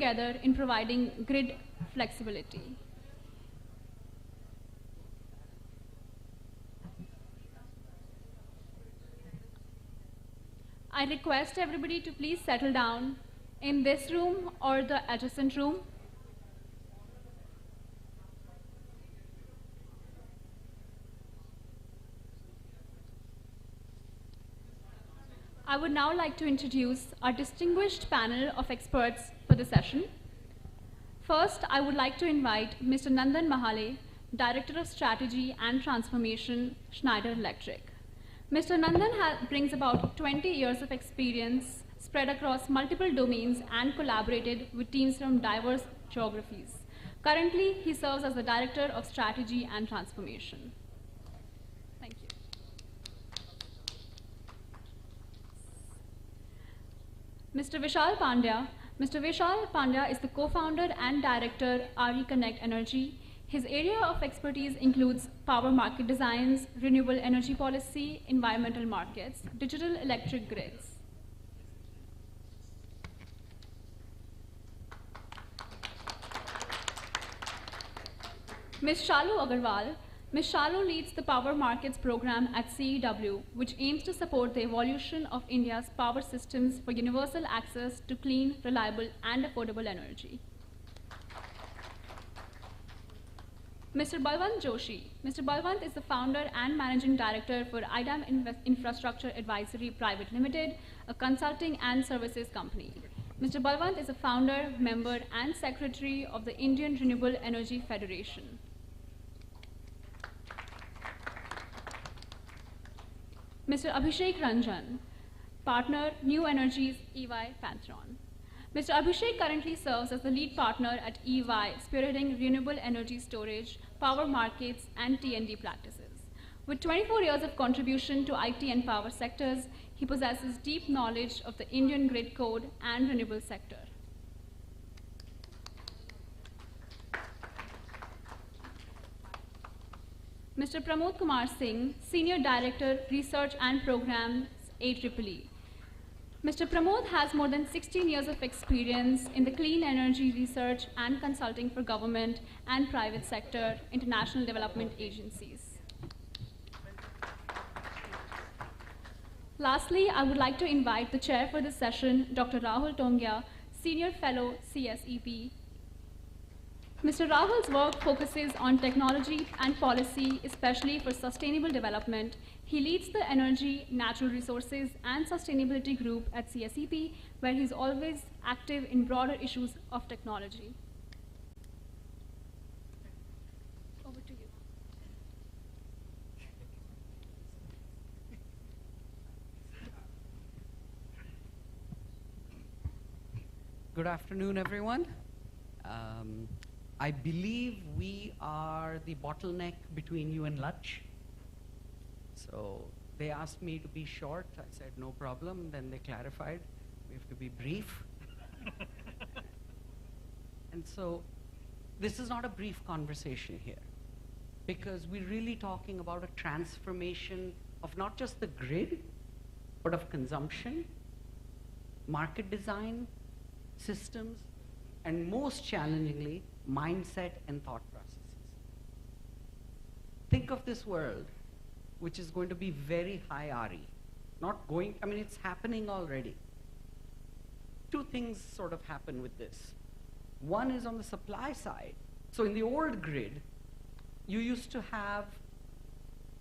together in providing grid flexibility. I request everybody to please settle down in this room or the adjacent room. I would now like to introduce our distinguished panel of experts for the session. First, I would like to invite Mr. Nandan Mahale, Director of Strategy and Transformation, Schneider Electric. Mr. Nandan brings about 20 years of experience spread across multiple domains and collaborated with teams from diverse geographies. Currently, he serves as the Director of Strategy and Transformation. Thank you. Mr. Vishal Pandya. Mr. Vishal Pandya is the co-founder and director, RE Connect Energy. His area of expertise includes power market designs, renewable energy policy, environmental markets, digital electric grids. Ms. Shalu Agarwal. Ms. Shalu leads the Power Markets program at CEW, which aims to support the evolution of India's power systems for universal access to clean, reliable, and affordable energy. Mr. Balwant Joshi. Mr. Balwant is the founder and managing director for IDAM Infrastructure Advisory Private Limited, a consulting and services company. Mr. Balwant is a founder, member, and secretary of the Indian Renewable Energy Federation. Mr. Abhishek Ranjan, partner, New Energies EY Pantheon. Mr. Abhishek currently serves as the lead partner at EY, spearheading renewable energy storage, power markets, and T&D practices. With 24 years of contribution to IT and power sectors, he possesses deep knowledge of the Indian grid code and renewable sector. Mr. Pramod Kumar Singh, Senior Director, Research and Programs, AEEE. Mr. Pramod has more than 16 years of experience in the clean energy research and consulting for government and private sector international development agencies. Lastly, I would like to invite the chair for this session, Dr. Rahul Tongia, Senior Fellow, CSEP. Mr. Rahul's work focuses on technology and policy, especially for sustainable development. He leads the Energy, Natural Resources, and Sustainability Group at CSEP, where he's always active in broader issues of technology. Over to you. Good afternoon, everyone. I believe we are the bottleneck between you and lunch. So they asked me to be short. I said, no problem. Then they clarified, we have to be brief. And so this is not a brief conversation here, because we're really talking about a transformation of not just the grid, but of consumption, market design, systems, and most challengingly, mindset and thought processes. Think of this world, which is going to be very high RE. It's happening already. Two things sort of happen with this. One is on the supply side. So in the old grid, you used to have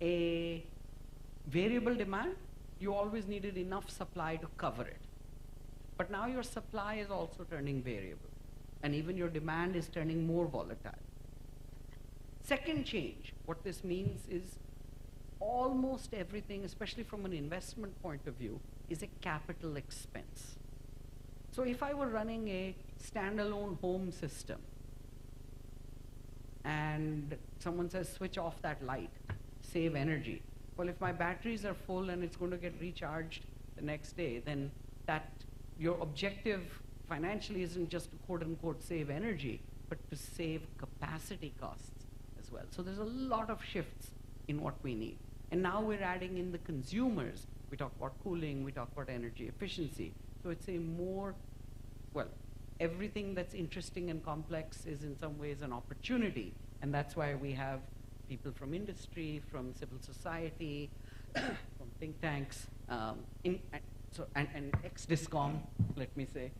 a variable demand. You always needed enough supply to cover it. But now your supply is also turning variable, and even your demand is turning more volatile. Second change, what this means is almost everything, especially from an investment point of view, is a capital expense. So if I were running a standalone home system and someone says switch off that light, save energy. Well, if my batteries are full and it's going to get recharged the next day, then your objective financially isn't just to quote unquote save energy, but to save capacity costs as well. So there's a lot of shifts in what we need. And now we're adding in the consumers. We talk about cooling, we talk about energy efficiency. So it's a more, everything that's interesting and complex is in some ways an opportunity. And that's why we have people from industry, from civil society, from think tanks, and ex-Discom, let me say,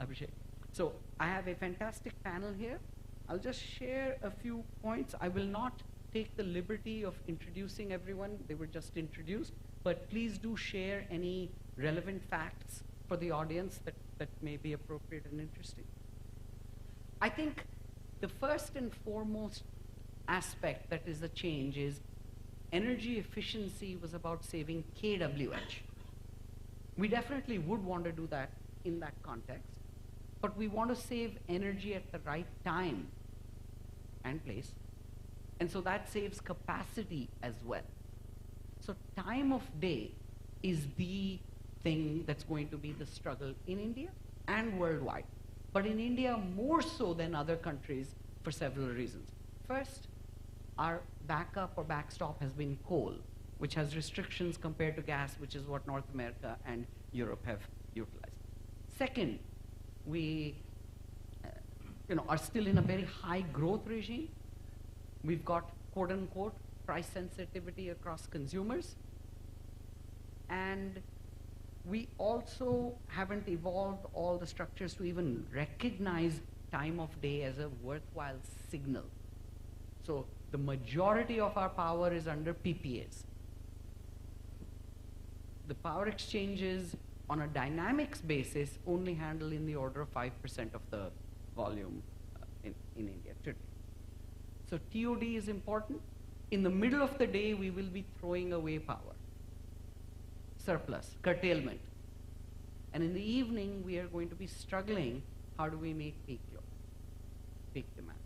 Abhishek. So I have a fantastic panel here. I'll just share a few points. I will not take the liberty of introducing everyone. They were just introduced. But please do share any relevant facts for the audience that may be appropriate and interesting. I think the first and foremost aspect that is a change is energy efficiency was about saving kWh. We definitely would want to do that in that context, but we want to save energy at the right time and place, and so that saves capacity as well. So time of day is the thing that's going to be the struggle in India and worldwide, but in India more so than other countries for several reasons. First, our backup or backstop has been coal, which has restrictions compared to gas, which is what North America and Europe have utilized. Second, we are still in a very high growth regime. We've got, quote unquote, price sensitivity across consumers. And we also haven't evolved all the structures to even recognize time of day as a worthwhile signal. So the majority of our power is under PPAs. The power exchanges on a dynamics basis only handle in the order of 5% of the volume in India today. So TOD is important. In the middle of the day, we will be throwing away power, surplus, curtailment. And in the evening, we are going to be struggling, how do we make peak load, peak demand?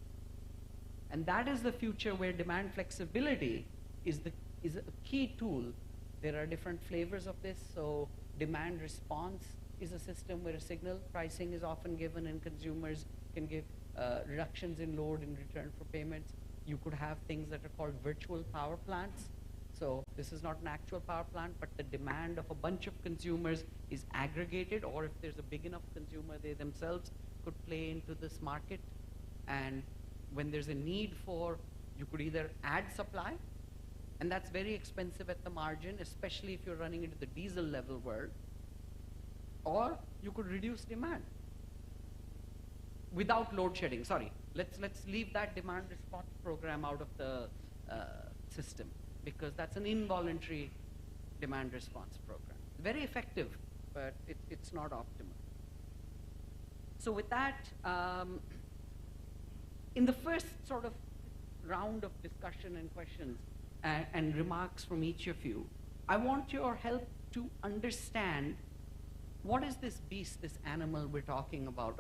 And that is the future where demand flexibility is a key tool. There are different flavors of this. So demand response is a system where a signal pricing is often given and consumers can give reductions in load in return for payments. You could have things that are called virtual power plants. So this is not an actual power plant, but the demand of a bunch of consumers is aggregated, or if there's a big enough consumer, they themselves could play into this market. And when there's a need for, you could either add supply, and that's very expensive at the margin, especially if you're running into the diesel level world, or you could reduce demand without load shedding. Sorry, let's leave that demand response program out of the system, because that's an involuntary demand response program. Very effective, but it's not optimal. So with that, in the first sort of round of discussion and questions and remarks from each of you, I want your help to understand what is this beast, this animal we're talking about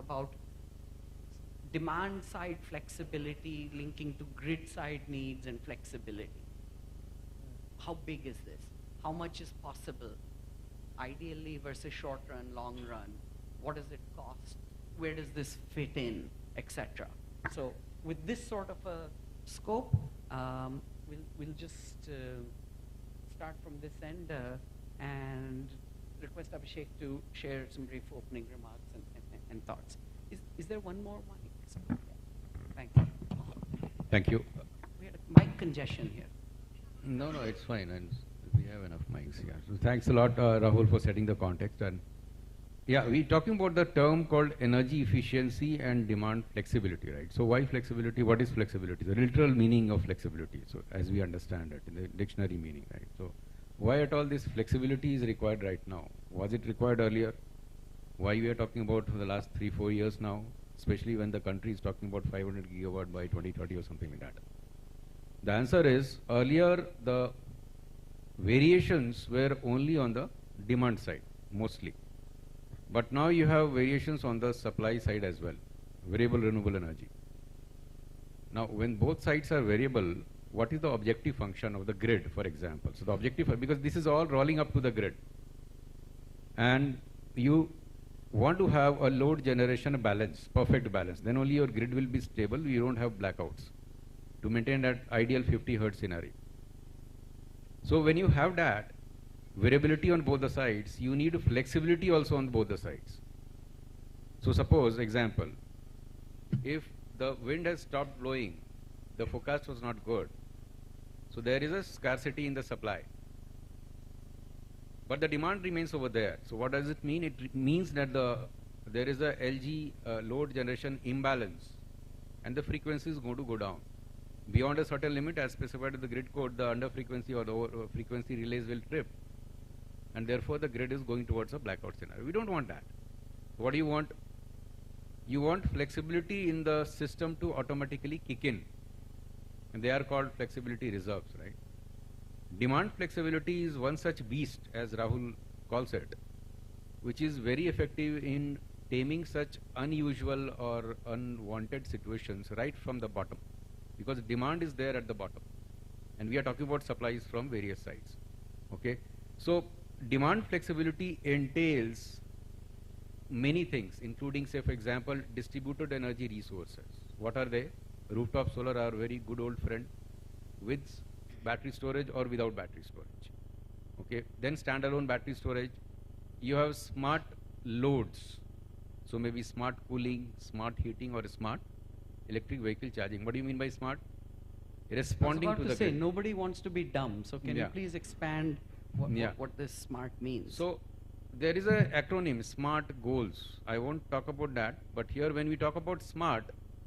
demand side flexibility linking to grid side needs and flexibility. How big is this? How much is possible? Ideally versus short run, long run. What does it cost? Where does this fit in, etc. So with this sort of a scope, we'll just start from this end and request Abhishek to share some brief opening remarks and thoughts. Is there one more mic? Thank you. Thank you. We had a mic congestion here. No, it's fine, and we have enough mics here. So thanks a lot, Rahul, for setting the context. And yeah, we're talking about the term called energy efficiency and demand flexibility, right? So why flexibility? What is flexibility? The literal meaning of flexibility, so as we understand it in the dictionary meaning, right? So why at all this flexibility is required right now? Was it required earlier? Why we are talking about for the last 3-4 years now, especially when the country is talking about 500 gigawatt by 2030 or something like that? The answer is, earlier the variations were only on the demand side, mostly. But now you have variations on the supply side as well, variable renewable energy. Now, when both sides are variable, what is the objective function of the grid, for example? So the objective, because this is all rolling up to the grid. And you want to have a load generation balance, perfect balance. Then only your grid will be stable, you don't have blackouts to maintain that ideal 50 Hertz scenario. So when you have that variability on both the sides, you need flexibility also on both the sides. So suppose, example, if the wind has stopped blowing, the forecast was not good, so there is a scarcity in the supply. But the demand remains over there. So what does it mean? It means that there is a LG load generation imbalance, and the frequency is going to go down. Beyond a certain limit, as specified in the grid code, the under frequency or the over frequency relays will trip, and therefore the grid is going towards a blackout scenario. We don't want that. What do you want? You want flexibility in the system to automatically kick in, and they are called flexibility reserves, right? Demand flexibility is one such beast, as Rahul calls it, which is very effective in taming such unusual or unwanted situations right from the bottom, because demand is there at the bottom, and we are talking about supplies from various sides. Okay, so demand flexibility entails many things, including, say, for example, distributed energy resources. What are they? Rooftop solar are a very good old friend, with battery storage or without battery storage. Okay, then standalone battery storage. You have smart loads, so maybe smart cooling, smart heating, or smart electric vehicle charging. What do you mean by smart? Responding to the say, grid. nobody wants to be dumb, so can you please expand what this smart means? So there is a acronym, SMART goals. I won't talk about that, but here when we talk about smart,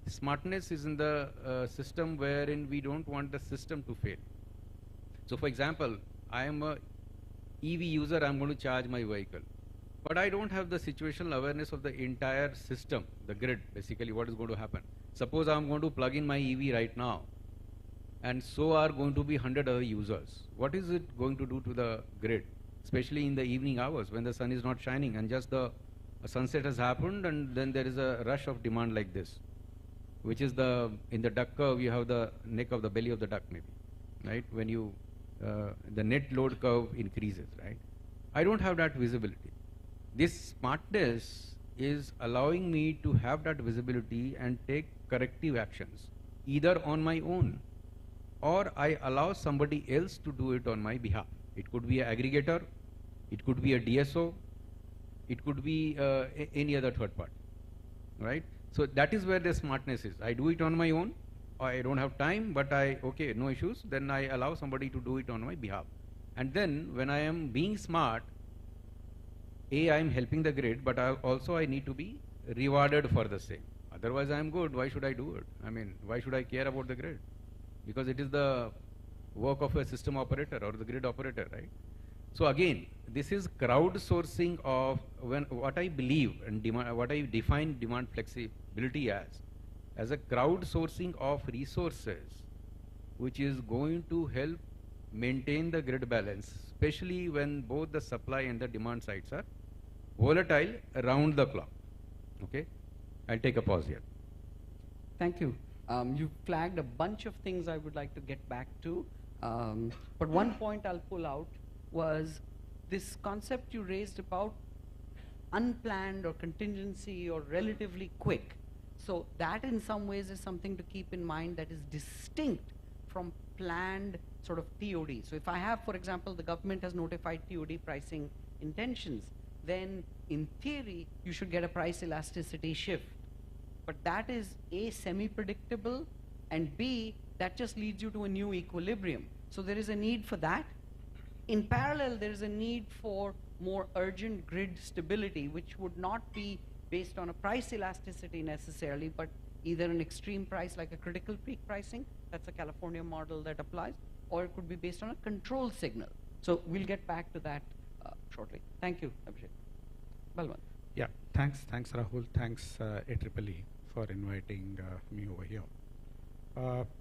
smartness is in the system wherein we don't want the system to fail. So for example, I am a EV user, I'm going to charge my vehicle, but I don't have the situational awareness of the entire system, the grid, basically what is going to happen. Suppose I'm going to plug in my EV right now, and so are going to be 100 other users. What is it going to do to the grid, especially in the evening hours when the sun is not shining and just the sunset has happened, and then there is a rush of demand like this, which is in the duck curve you have the neck of the belly of the duck maybe, right? When you the net load curve increases, right? I don't have that visibility. This smartness is allowing me to have that visibility and take corrective actions, either on my own or I allow somebody else to do it on my behalf. It could be an aggregator, it could be a DSO, it could be any other third party, right? So that is where the smartness is. I do it on my own, I don't have time, but okay, no issues, then I allow somebody to do it on my behalf. And then when I am being smart, I am helping the grid, but I need to be rewarded for the same. Otherwise I am good, why should I do it? I mean, why should I care about the grid? Because it is the work of a system operator or the grid operator, right? So again, this is crowdsourcing of what I believe and what I define demand flexibility as a crowdsourcing of resources, which is going to help maintain the grid balance, especially when both the supply and the demand sides are volatile around the clock. Okay, I'll take a pause here. Thank you. You flagged a bunch of things I would like to get back to, but one point I'll pull out was this concept you raised about unplanned or contingency or relatively quick. So that in some ways is something to keep in mind that is distinct from planned sort of TOD. So if I have, for example, the government has notified TOD pricing intentions, then in theory you should get a price elasticity shift. But that is A, semi-predictable, and B, that just leads you to a new equilibrium. So there is a need for that. In parallel, there is a need for more urgent grid stability, which would not be based on a price elasticity necessarily, but either an extreme price like a critical peak pricing, that's a California model that applies, or it could be based on a control signal. So we'll get back to that shortly. Thank you, Abhishek. Balwant. Yeah, thanks Rahul, thanks AEEE for inviting me over here.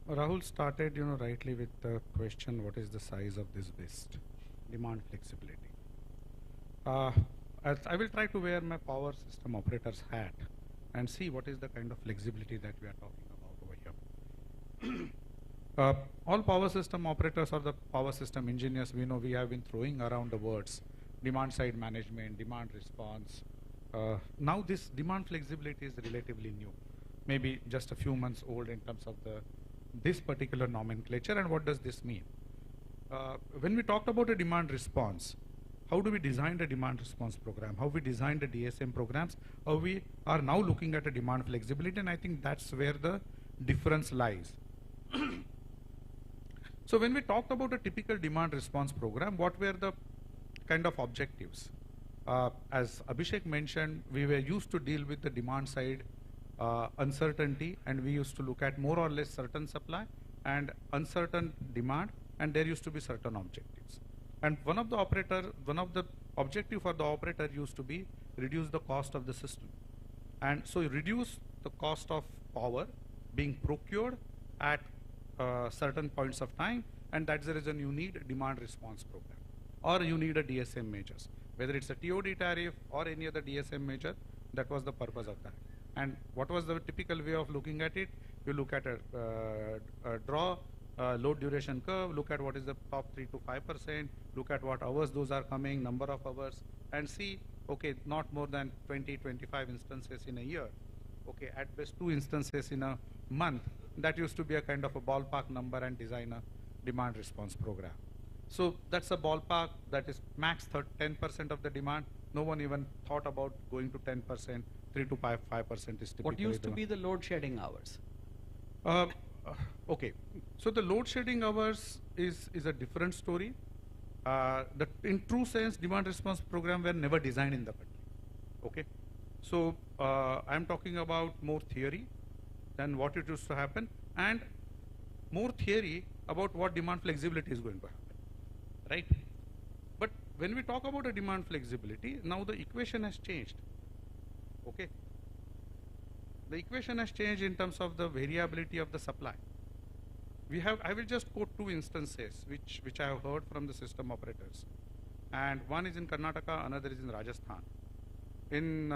Rahul started, rightly with the question, what is the size of this beast? Demand flexibility. I will try to wear my power system operator's hat and see what is the kind of flexibility that we are talking about over here. All power system operators or the power system engineers, we know we have been throwing around the words demand side management, demand response. Now this demand flexibility is relatively new, maybe just a few months old in terms of this particular nomenclature. And what does this mean? When we talked about a demand response, how do we design the demand response program, how we design the DSM programs, how we are now looking at a demand flexibility, and I think that's where the difference lies. So when we talked about a typical demand response program, what were the kind of objectives? As Abhishek mentioned, we were used to deal with the demand side uncertainty, and we used to look at more or less certain supply and uncertain demand, and there used to be certain objectives. And one of the objective for the operator used to be reduce the cost of the system. And so reduce the cost of power being procured at certain points of time, and that's the reason you need a demand response program, or you need a DSM measures. Whether it's a TOD tariff or any other DSM measure, that was the purpose of that. And what was the typical way of looking at it? You look at draw load duration curve, look at what is the top 3 to 5%, look at what hours those are coming, number of hours, and see, okay, not more than 20, 25 instances in a year. Okay, at best 2 instances in a month. That used to be a kind of a ballpark number, and design a demand response program. So that's a ballpark, that is max 10% of the demand. No one even thought about going to 10%, 3 to 5% is typically. What used to be the load shedding hours? Okay, so the load shedding hours is a different story. In true sense, demand response program were never designed in the country. Okay, so I'm talking about more theory than what it used to happen, and more theory about what demand flexibility is going to happen, right? But when we talk about a demand flexibility, now the equation has changed. Okay, the equation has changed in terms of the variability of the supply. I will just quote 2 instances which I have heard from the system operators, and one is in Karnataka, another is in Rajasthan. In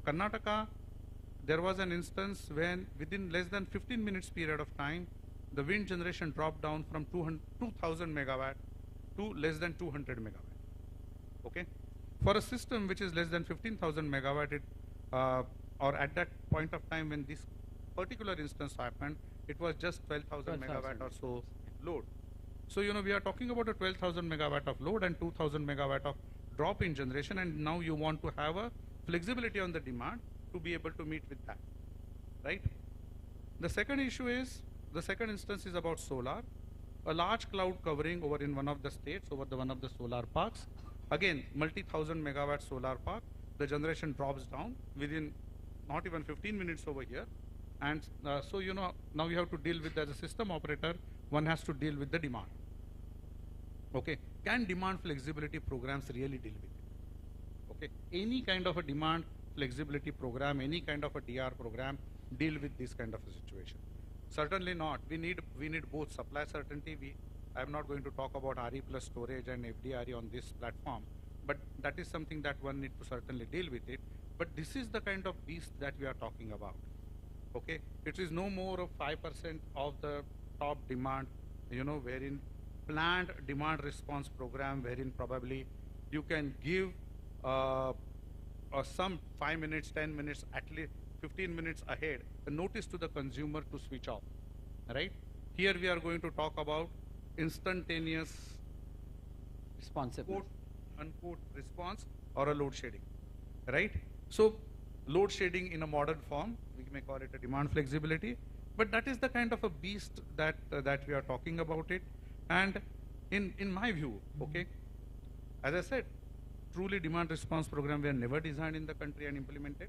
Karnataka, there was an instance when within less than 15 minutes period of time, the wind generation dropped down from 2000 megawatt to less than 200 megawatt. Okay, for a system which is less than 15,000 megawatt, or at that point of time when this particular instance happened, it was just 12,000 megawatt or so load. So we are talking about a 12,000 megawatt of load and 2,000 megawatt of drop in generation, and now you want to have a flexibility on the demand to be able to meet with that, right? The second issue is, the second instance is about solar. A large cloud covering over in one of the states, over one of the solar parks. Again, multi-thousand megawatt solar park. The generation drops down within not even 15 minutes over here. And so, now you have to deal with, as a system operator, one has to deal with the demand. Okay, can demand flexibility programs really deal with it? Okay, any kind of a demand flexibility program, any kind of a DR program deal with this kind of a situation? Certainly not. We need both supply certainty. I'm not going to talk about RE plus storage and FDRE on this platform, but that is something that one needs to certainly deal with it. But this is the kind of beast that we are talking about. Okay, it is no more of 5% of the top demand, wherein planned demand response program, wherein probably you can give some 5 minutes, 10 minutes, at least 15 minutes ahead, a notice to the consumer to switch off, right? Here we are going to talk about instantaneous Responsiveness. quote unquote response or a load shedding, right? So load shedding in a modern form, we may call it a demand flexibility, but that is the kind of a beast that we are talking about it. And in my view, okay, as I said, truly demand response program were never designed in the country and implemented.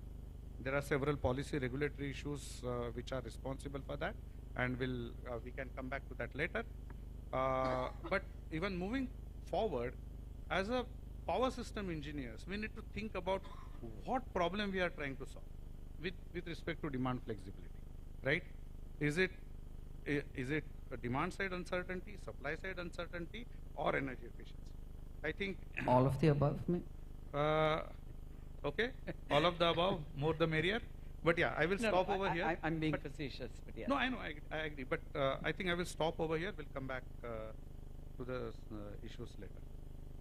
There are several policy regulatory issues which are responsible for that, and we can come back to that later. But even moving forward, as a power system engineers, we need to think about what problem we are trying to solve with respect to demand flexibility, right? Is it a demand side uncertainty, supply side uncertainty, or energy efficiency? I think All of the above? okay, all of the above, more the merrier. But yeah, I will stop over here. I'm being But- facetious, but yeah. No, I know, I agree. But I think I will stop over here. We'll come back to the issues later.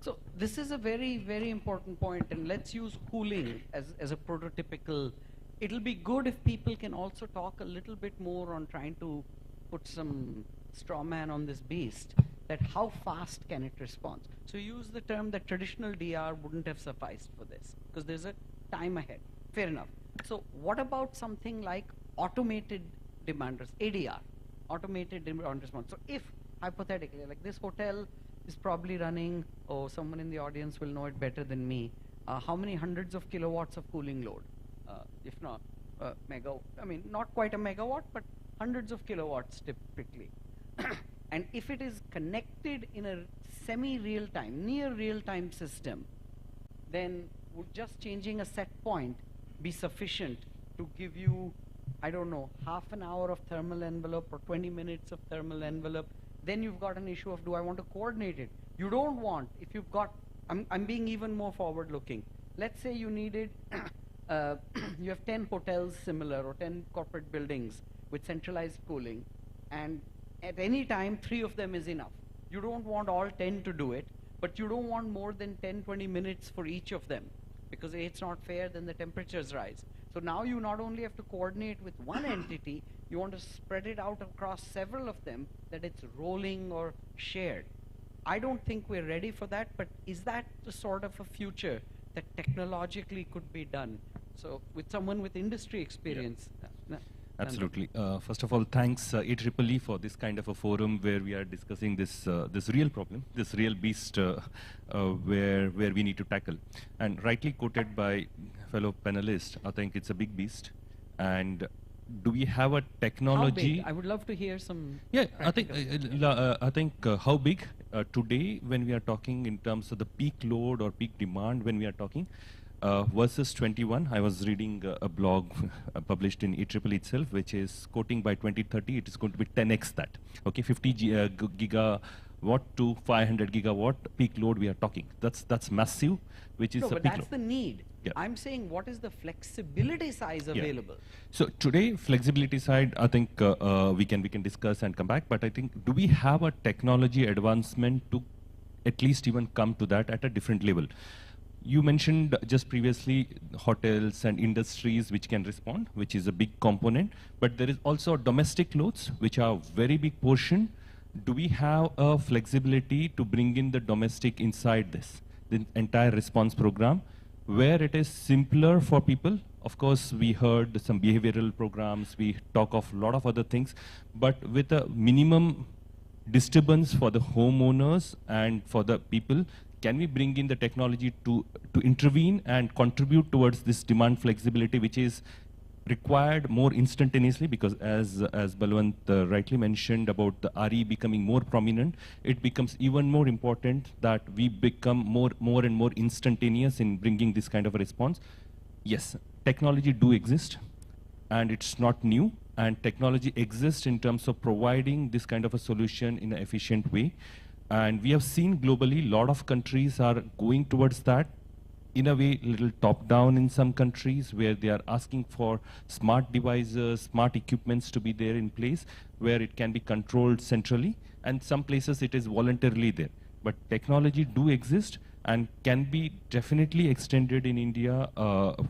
So this is a very, very important point, and let's use cooling as a prototypical. It'll be good if people can also talk a little bit more on trying to put some straw man on this beast. that how fast can it respond. So you use the term that traditional DR wouldn't have sufficed for this, because there's a time ahead. Fair enough. So what about something like automated demand ADR, automated demand response? So if, hypothetically, like this hotel is probably running, oh, someone in the audience will know it better than me, how many hundreds of kilowatts of cooling load? If not I mean, not quite a megawatt, but hundreds of kilowatts typically. And if it is connected in a semi-real time, near real-time system, then would just changing a set point be sufficient to give you, I don't know, half an hour of thermal envelope or 20 minutes of thermal envelope? Then you've got an issue of, do I want to coordinate it? You don't want, if you've got, I'm being even more forward-looking. Let's say you needed, you have 10 hotels similar or 10 corporate buildings with centralized cooling, and at any time, 3 of them is enough. You don't want all 10 to do it, but you don't want more than 10, 20 minutes for each of them, because it's not fair, then the temperatures rise. So now you not only have to coordinate with one entity, you want to spread it out across several of them, that it's rolling or shared. I don't think we're ready for that, but is that the sort of a future that technologically could be done? So with someone with industry experience. Absolutely. First of all, thanks IEEE for this kind of a forum where we are discussing this this real problem, this real beast where we need to tackle. And rightly quoted by fellow panelists, I think it's a big beast. And do we have a technology? How big? I would love to hear some. Yeah, I think how big today when we are talking in terms of the peak load or peak demand when we are talking. Versus 21, I was reading a blog published in IEEE itself, which is quoting by 2030, it is going to be 10x that. Okay, 50 gigawatt to 500 gigawatt peak load we are talking. That's massive, which is no, a but peak that's load. the need. Yeah. I'm saying, what is the flexibility size available? So today, flexibility side, I think we can discuss and come back. But I think, do we have a technology advancement to at least even come to that at a different level? You mentioned just previously hotels and industries which can respond, which is a big component, but there is also domestic loads, which are very big portion. Do we have a flexibility to bring in the domestic inside this, the entire response program, where it is simpler for people? Of course, we heard some behavioral programs, we talk of a lot of other things, but with a minimum disturbance for the homeowners and for the people. Can we bring in the technology to intervene and contribute towards this demand flexibility, which is required more instantaneously? Because as Balwant rightly mentioned about the RE becoming more prominent, it becomes even more important that we become more and more instantaneous in bringing this kind of a response. Yes, technology do exist, and it's not new. And technology exists in terms of providing this kind of a solution in an efficient way. And we have seen globally, a lot of countries are going towards that. In a way, little top-down in some countries where they are asking for smart devices, smart equipments to be there in place, where it can be controlled centrally. And some places it is voluntarily there. But technology do exist and can be definitely extended in India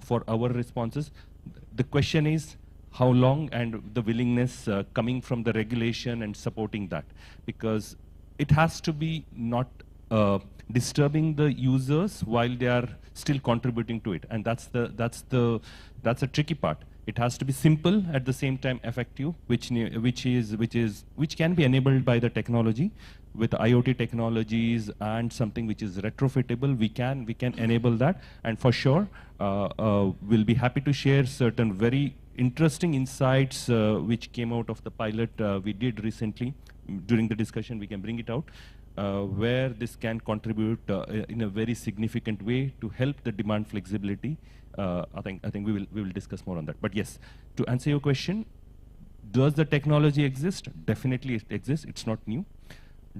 for our responses. The question is, how long, and the willingness coming from the regulation and supporting that. Because it has to be not disturbing the users while they are still contributing to it, and that's a tricky part. It has to be simple at the same time effective, which can be enabled by the technology with IoT technologies and something which is retrofittable. We can enable that, and for sure we'll be happy to share certain very interesting insights which came out of the pilot we did recently. During the discussion, we can bring it out, where this can contribute in a very significant way to help the demand flexibility. I think we will discuss more on that. But yes, to answer your question, does the technology exist? Definitely it exists. It's not new.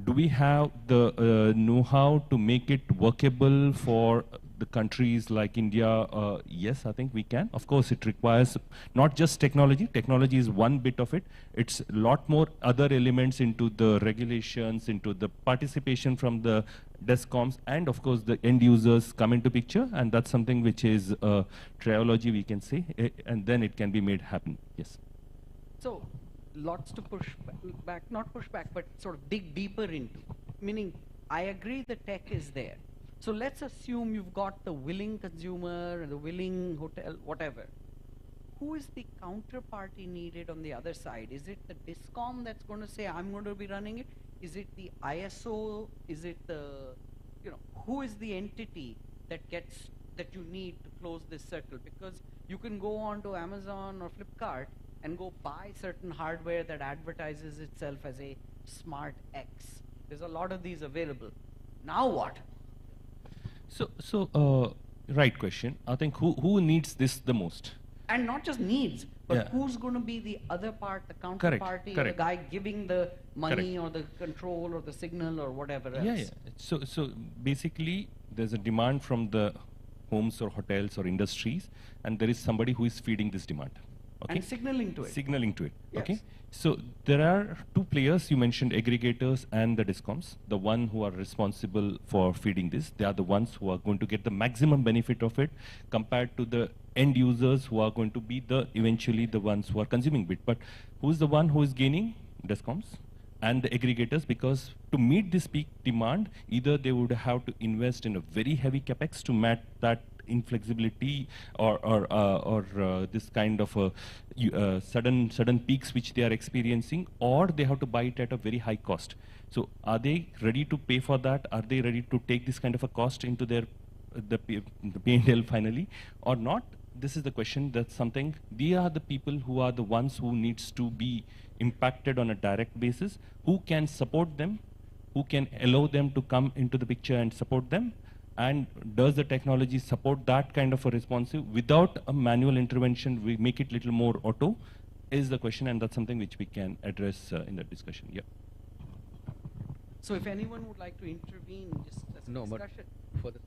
Do we have the know-how to make it workable for the countries like India? Yes, I think we can. Of course, it requires not just technology. Technology is one bit of it. It's a lot more other elements into the regulations, into the participation from the DESCOMs, and of course the end users come into picture, and that's something which is a triology, we can say, and then it can be made happen. Yes. So, lots to push back, not push back, but sort of dig deeper into. meaning I agree the tech is there. So let's assume you've got the willing consumer, the willing hotel, whatever. Who is the counterparty needed on the other side? Is it the DISCOM that's going to say, I'm going to be running it? Is it the ISO? Is it the, who is the entity that you need to close this circle? Because you can go on to Amazon or Flipkart and go buy certain hardware that advertises itself as a smart X. There's a lot of these available. Now what? Right question. I think who needs this the most? And not just needs, but Yeah. who's going to be the other part, the Correct, counterparty, or the correct. guy giving the money Correct. or the control or the signal or whatever else? Yeah. So basically, there's a demand from the homes or hotels or industries, and there is somebody who is feeding this demand. Okay. And signaling to it. Signaling to it. Okay. Yes. So there are two players you mentioned, aggregators and the discoms. The one who are responsible for feeding this, they are the ones who are going to get the maximum benefit of it compared to the end users who are going to be eventually the ones who are consuming it. But who's the one who is gaining? Discoms and the aggregators, because to meet this peak demand, either they would have to invest in a very heavy capex to match that inflexibility or this kind of sudden peaks which they are experiencing, or they have to buy it at a very high cost. So are they ready to pay for that? Are they ready to take this kind of a cost into their the P&L finally or not? This is the question. That's something. They are the people who are the ones who needs to be impacted on a direct basis, who can support them, who can allow them to come into the picture and support them. And does the technology support that kind of a responsive without a manual intervention? We make it little more auto is the question, and that's something which we can address in the discussion. Yeah. So if anyone would like to intervene, just as a No, but discussion. for the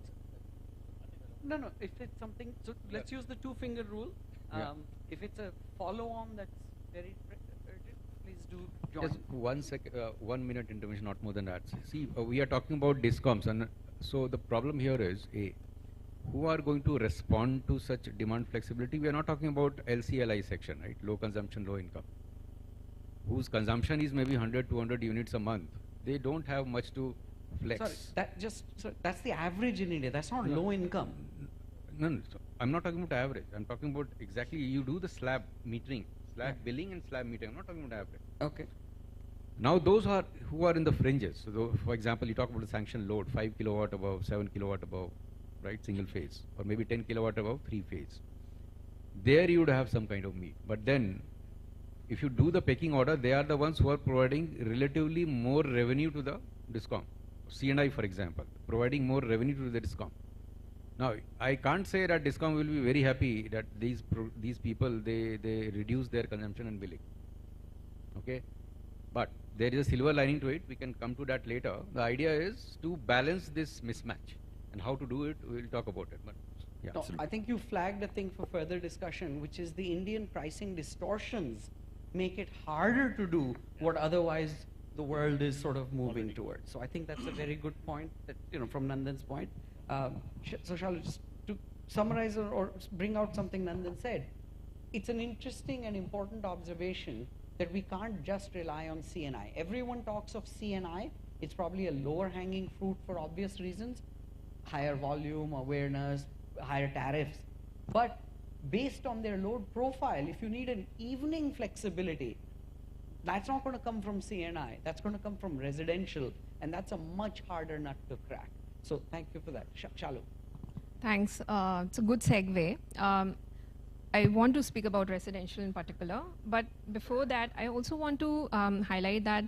No, if it's something, so let's use the two-finger rule. Yeah. If it's a follow-on that's very urgent, please do join. Just 1 minute intervention, not more than that. See, we are talking about discoms, and so the problem here is who are going to respond to such demand flexibility? We are not talking about LCLI section, right? Low consumption, low income. Whose consumption is maybe 100, 200 units a month. They don't have much to flex. Sorry, that's the average in India. That's not low income. No, so I'm not talking about average. I'm talking about exactly you do the slab metering, slab billing and slab metering. I'm not talking about average. Okay. Now those who are in the fringes. So for example, you talk about the sanction load, 5 kilowatt above, 7 kilowatt above, right, single phase, or maybe 10 kilowatt above, 3 phase. There you would have some kind of meat. But then, if you do the pecking order, they are the ones who are providing relatively more revenue to the DISCOM. C&I, for example, providing more revenue to the DISCOM. Now, I can't say that DISCOM will be very happy that these people, they reduce their consumption and billing. Okay? But there is a silver lining to it. We can come to that later. The idea is to balance this mismatch. And how to do it, we'll talk about it. But yeah. No, I think you flagged a thing for further discussion, which is the Indian pricing distortions make it harder to do what otherwise the world is sort of moving towards. So I think that's a very good point that, from Nandan's point. So shall I just to summarize or bring out something Nandan said? It's an interesting and important observation that we can't just rely on CNI. Everyone talks of CNI. It's probably a lower hanging fruit for obvious reasons. Higher volume, awareness, higher tariffs. But based on their load profile, if you need an evening flexibility, that's not going to come from CNI. That's going to come from residential, and that's a much harder nut to crack. So thank you for that. Shalu. Thanks. It's a good segue. I want to speak about residential in particular, but before that, I also want to highlight that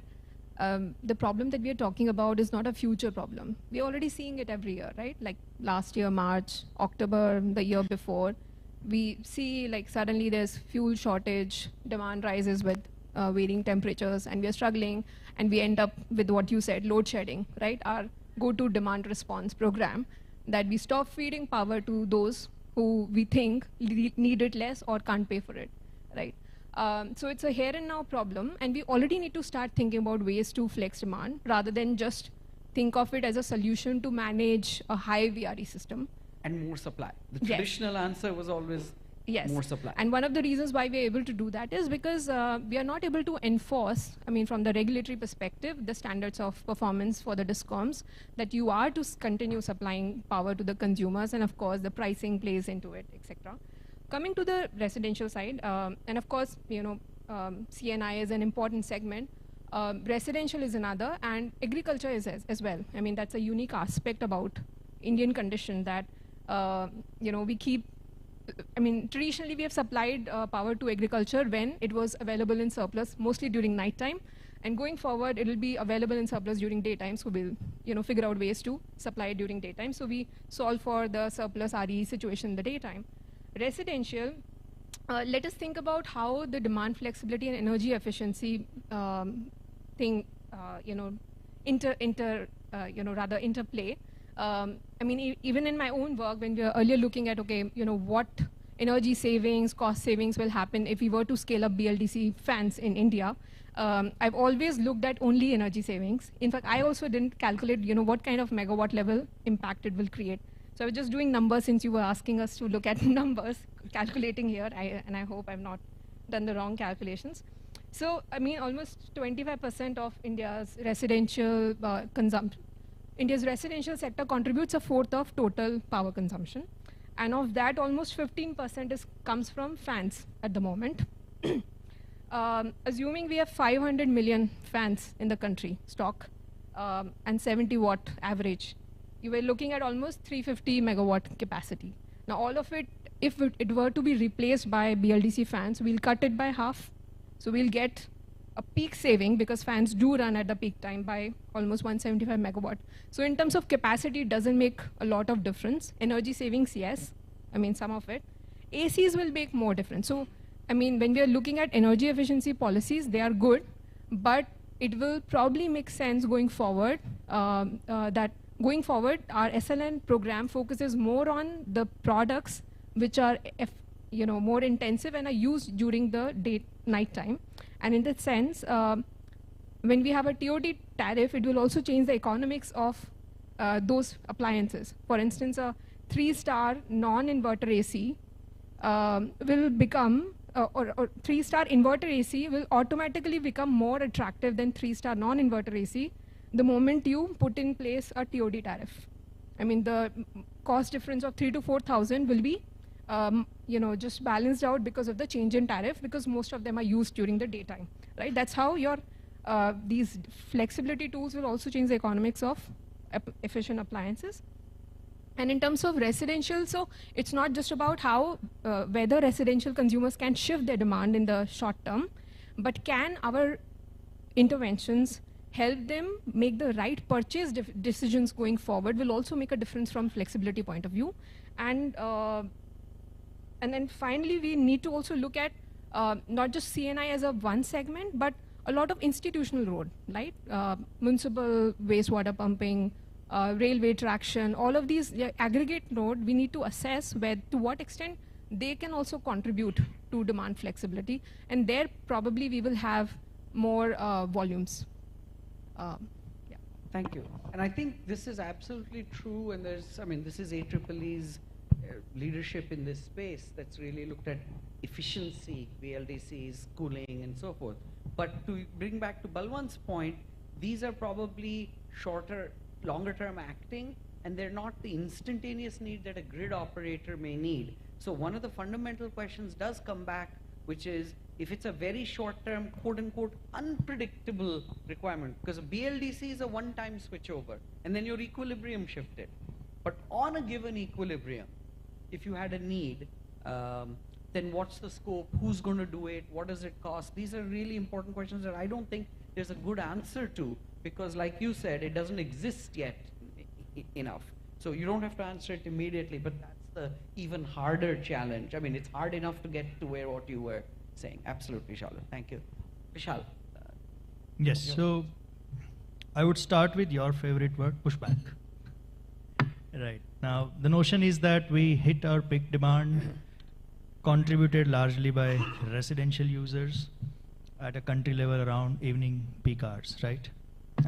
the problem that we are talking about is not a future problem. We're already seeing it every year, right? Like last year, March, October, the year before, we see like suddenly there's fuel shortage, demand rises with varying temperatures, and we are struggling, and we end up with what you said, load shedding, right? Our go-to demand response program, that we stop feeding power to those who we think need it less or can't pay for it, right? So it's a here and now problem, and we already need to start thinking about ways to flex demand rather than just think of it as a solution to manage a high VRE system. And more supply. The Yes. traditional answer was always Yes. more supply. And one of the reasons why we're able to do that is because we are not able to enforce, I mean, from the regulatory perspective, the standards of performance for the discoms, that you are to continue supplying power to the consumers, and of course the pricing plays into it, etc. Coming to the residential side, and of course, CNI is an important segment. Residential is another, and agriculture is as well. I mean, that's a unique aspect about Indian condition that, we keep, I mean, traditionally we have supplied power to agriculture when it was available in surplus, mostly during night time. And going forward, it will be available in surplus during daytime, so we'll, figure out ways to supply it during daytime. So we solve for the surplus RE situation in the daytime. Residential, let us think about how the demand flexibility and energy efficiency thing, interplay. I mean, even in my own work, when we were earlier looking at, okay, what energy savings, cost savings will happen if we were to scale up BLDC fans in India, I've always looked at only energy savings. In fact, I also didn't calculate, what kind of megawatt level impact it will create. So I was just doing numbers since you were asking us to look at numbers, calculating here, and I hope I've not done the wrong calculations. So, I mean, almost 25% of India's residential consumption. India's residential sector contributes a fourth of total power consumption. And of that, almost 15% comes from fans at the moment. Assuming we have 500 million fans in the country, stock, and 70 watt average, you were looking at almost 350 megawatt capacity. Now, all of it, if it were to be replaced by BLDC fans, we'll cut it by half. So we'll get a peak saving, because fans do run at the peak time, by almost 175 megawatt. So in terms of capacity, it doesn't make a lot of difference. Energy savings, yes, I mean, some of it. ACs will make more difference. So, I mean, when we are looking at energy efficiency policies, they are good, but it will probably make sense going forward, that going forward, our SLN program focuses more on the products which are more intensive and are used during the night time. And in that sense, when we have a TOD tariff, it will also change the economics of those appliances. For instance, a 3-star non-inverter AC will become, or 3-star inverter AC will automatically become more attractive than 3-star non-inverter AC the moment you put in place a TOD tariff. I mean, the cost difference of 3,000 to 4,000 will be just balanced out because of the change in tariff, because most of them are used during the daytime, right? That's how your these flexibility tools will also change the economics of efficient appliances. And in terms of residential, so it's not just about how whether residential consumers can shift their demand in the short term, but can our interventions help them make the right purchase decisions going forward, will also make a difference from flexibility point of view. And then finally, we need to also look at not just CNI as a one segment, but a lot of institutional road, right? Municipal wastewater pumping, railway traction, all of these aggregate node, we need to assess to what extent they can also contribute to demand flexibility. And there probably we will have more volumes. Thank you. And I think this is absolutely true, and this is AEEE's leadership in this space that's really looked at efficiency, BLDCs, cooling, and so forth. But to bring back to Balwant's point, these are probably shorter, longer-term acting, and they're not the instantaneous need that a grid operator may need. So one of the fundamental questions does come back, which is, if it's a very short-term, quote-unquote, unpredictable requirement, because a BLDC is a one-time switchover, and then your equilibrium shifted. But on a given equilibrium, if you had a need, then what's the scope? Who's going to do it? What does it cost? These are really important questions that I don't think there's a good answer to, because like you said, it doesn't exist yet enough. So you don't have to answer it immediately, but that's the even harder challenge. I mean, it's hard enough to get to what you were saying. Absolutely, Shalu. Thank you. Vishal. Yes, so I would start with your favorite word, pushback. Right. Now, the notion is that we hit our peak demand, contributed largely by residential users at a country level around evening peak hours, right?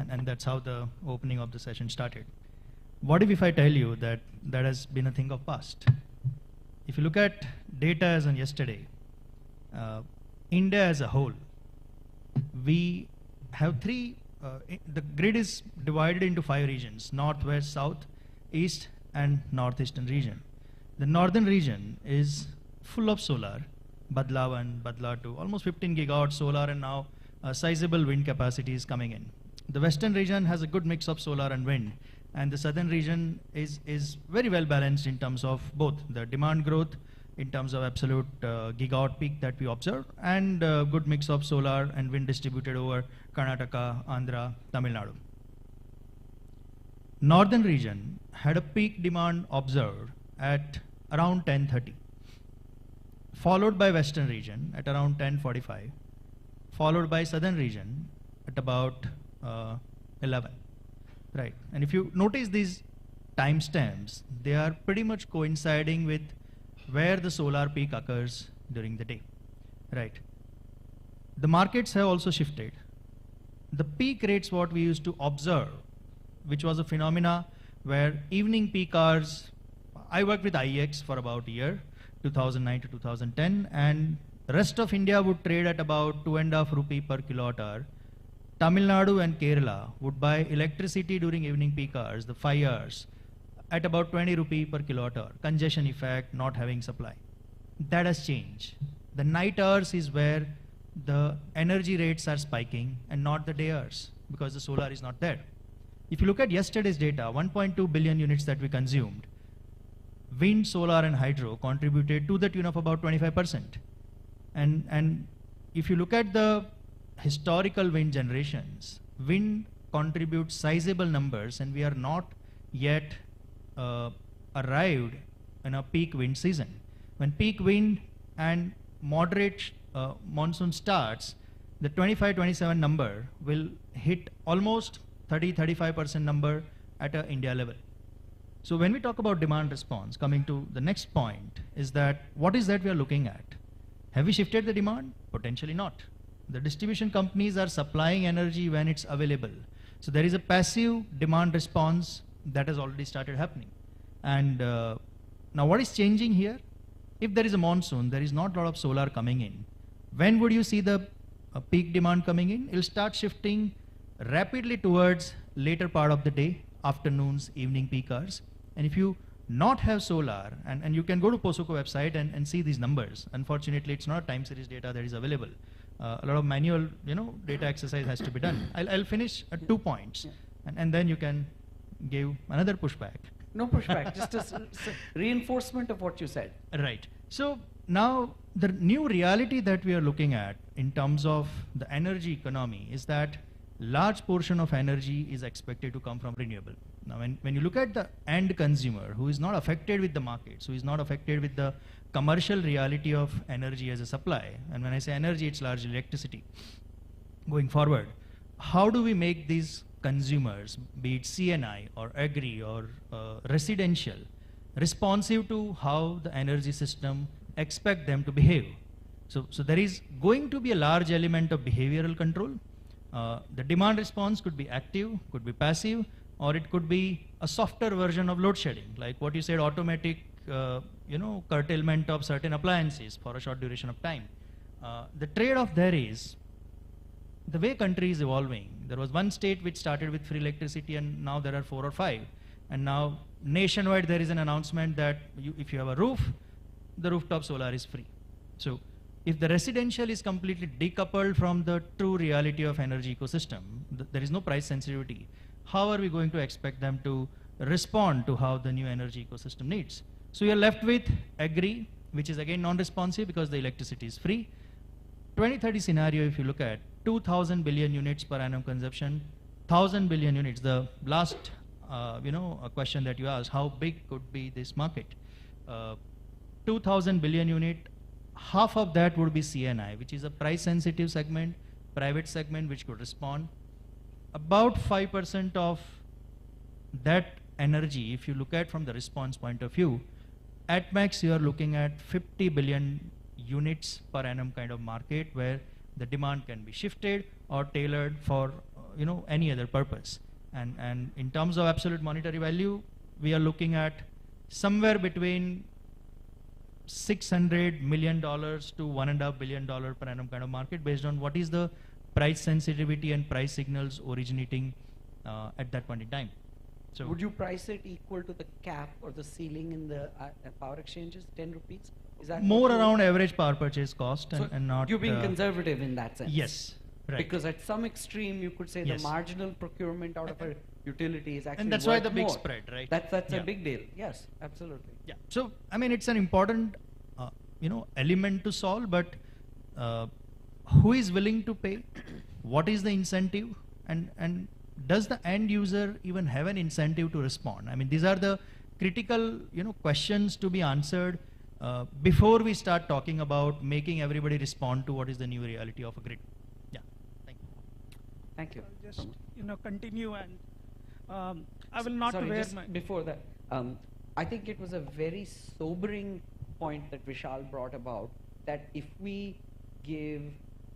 And that's how the opening of the session started. What if I tell you that that has been a thing of past? if you look at data as on yesterday, India as a whole, we have the grid is divided into 5 regions: north, west, south, east, and northeastern region. The northern region is full of solar, Badla 1, Badla 2, almost 15 gigawatt solar, and now sizable wind capacity is coming in. The western region has a good mix of solar and wind, and the southern region is very well balanced in terms of both the demand growth, in terms of absolute gigawatt peak that we observe, and good mix of solar and wind distributed over Karnataka, Andhra, Tamil Nadu. Northern region had a peak demand observed at around 10:30, followed by western region at around 10:45, followed by southern region at about 11. Right, and if you notice these timestamps, they are pretty much coinciding with where the solar peak occurs during the day. Right. The markets have also shifted. The peak rates what we used to observe, which was a phenomena where evening peak hours, I worked with IEX for about a year, 2009 to 2010, and the rest of India would trade at about 2.5 rupee per kilowatt hour. Tamil Nadu and Kerala would buy electricity during evening peak hours, the 5 hours, at about 20 rupee per kilowatt hour. Congestion effect, not having supply. That has changed. The night hours is where the energy rates are spiking and not the day hours, because the solar is not there. If you look at yesterday's data, 1.2 billion units that we consumed, wind, solar, and hydro contributed to the tune of about 25%. And if you look at the historical wind generations, wind contributes sizable numbers, and we are not yet arrived in a peak wind season. When peak wind and moderate monsoon starts, the 25-27 number will hit almost 30-35% number at a India level. So when we talk about demand response, coming to the next point, is that what is that we are looking at? Have we shifted the demand? Potentially not. The distribution companies are supplying energy when it's available. So there is a passive demand response that has already started happening. And now what is changing here? If there is a monsoon, there is not a lot of solar coming in. When would you see the peak demand coming in? It will start shifting rapidly towards later part of the day, afternoons, evening peak hours. And if you not have solar, and you can go to POSOCO website and see these numbers. Unfortunately, it's not time series data that is available. A lot of manual, data exercise has to be done. I'll finish at 2 points, and then you can give another pushback. No pushback, just a reinforcement of what you said. Right. So now the new reality that we are looking at in terms of the energy economy is that large portion of energy is expected to come from renewable. Now when you look at the end consumer who is not affected with the markets, who is not affected with the commercial reality of energy as a supply, and when I say energy, it's largely electricity. Going forward, how do we make these consumers, be it CNI or agri or residential, responsive to how the energy system expect them to behave? So there is going to be a large element of behavioral control. The demand response could be active, could be passive, or it could be a softer version of load shedding, like what you said, automatic curtailment of certain appliances for a short duration of time. The trade-off there is the way country is evolving. There was one state which started with free electricity, and now there are 4 or 5. And now nationwide there is an announcement that if you have a roof, the rooftop solar is free. So if the residential is completely decoupled from the true reality of energy ecosystem, there is no price sensitivity. How are we going to expect them to respond to how the new energy ecosystem needs? So you're left with agri, which is again non-responsive because the electricity is free. 2030 scenario, if you look at 2,000 billion units per annum consumption, 1,000 billion units, the last a question that you asked, how big could be this market? 2,000 billion unit, half of that would be CNI, which is a price sensitive segment, private segment which could respond. About 5% of that energy, if you look at from the response point of view, at max you are looking at 50 billion units per annum kind of market where the demand can be shifted or tailored for any other purpose. And in terms of absolute monetary value, we are looking at somewhere between $600 million to $1.5 billion per annum kind of market based on what is the price sensitivity and price signals originating at that point in time. So would you price it equal to the cap or the ceiling in the power exchanges, 10 rupees? Is that more around average power purchase cost so and not... you're being conservative in that sense? Yes, right. Because at some extreme, you could say Yes. the marginal procurement out of a utility is actually And that's why worth the big more. spread, right? That's Yeah. a big deal. Yes, absolutely. Yeah. So, I mean, it's an important, element to solve, but who is willing to pay? What is the incentive? And does the end user even have an incentive to respond? I mean, these are the critical, questions to be answered before we start talking about making everybody respond to what is the new reality of a grid. Yeah. Thank you. Thank you. I'll just continue, and I will not Sorry, wear just my... before that, I think it was a very sobering point that Vishal brought about, that if we give